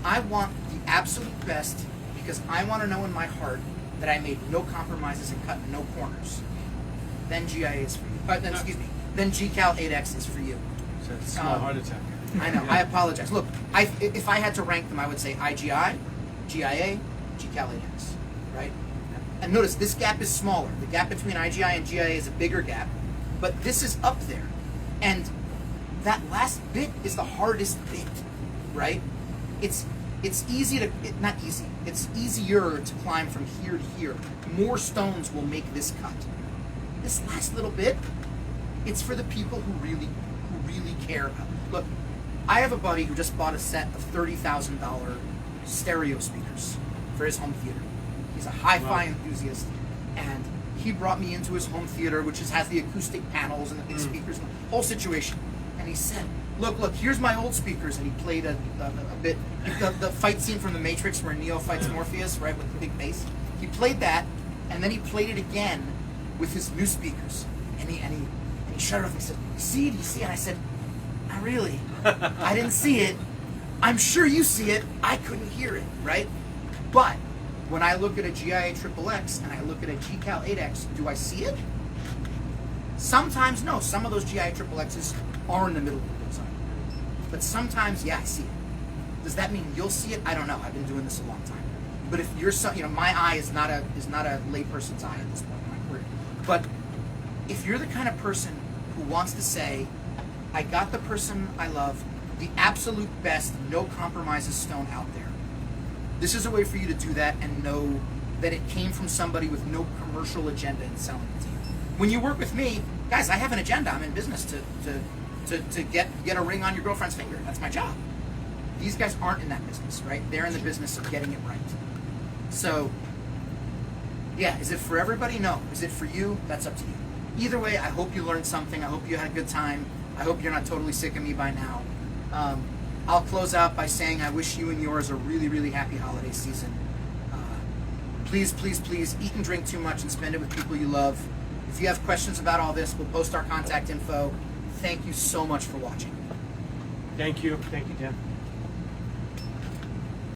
Speaker 1: I want the absolute best because I want to know in my heart that I made no compromises and cut no corners, then GIA is for you. Then GCAL 8X is for you.
Speaker 2: So it's a small heart attack.
Speaker 1: I know. I apologize. Look, if I had to rank them, I would say IGI, GIA, GCAL 8X, right? And notice, this gap is smaller. The gap between IGI and GIA is a bigger gap, but this is up there. And that last bit is the hardest bit, right? It's easy to, not easy, it's easier to climb from here to here. More stones will make this cut. This last little bit, it's for the people who really care about it. Look, I have a buddy who just bought a set of $30,000 stereo speakers for his home theater. He's a hi-fi enthusiast, and he brought me into his home theater, which has the acoustic panels and the big speakers and the whole situation. And he said, look, here's my old speakers. And he played a bit, the fight scene from The Matrix where Neo fights Morpheus, right, with the big bass. He played that, and then he played it again with his new speakers. And he shut it off and he said, do you see it? And I said, not really. I didn't see it. I'm sure you see it. I couldn't hear it, right? But when I look at a GIA XXX and I look at a GCAL 8X, do I see it? Sometimes no. Some of those GIA XXXs are in the middle of the bullseye. But sometimes, yeah, I see it. Does that mean you'll see it? I don't know. I've been doing this a long time. But if you're my eye is not a layperson's eye at this point in my career. But if you're the kind of person who wants to say, I got the person I love, the absolute best, no compromises stone out there. This is a way for you to do that and know that it came from somebody with no commercial agenda in selling it to you. When you work with me, guys, I have an agenda. I'm in business to get a ring on your girlfriend's finger. That's my job. These guys aren't in that business, right? They're in the business of getting it right. So, yeah, is it for everybody? No. Is it for you? That's up to you. Either way, I hope you learned something. I hope you had a good time. I hope you're not totally sick of me by now. I'll close out by saying I wish you and yours a really, really happy holiday season. Please, please, please eat and drink too much and spend it with people you love. If you have questions about all this, we'll post our contact info. Thank you so much for watching.
Speaker 2: Thank you, Dan.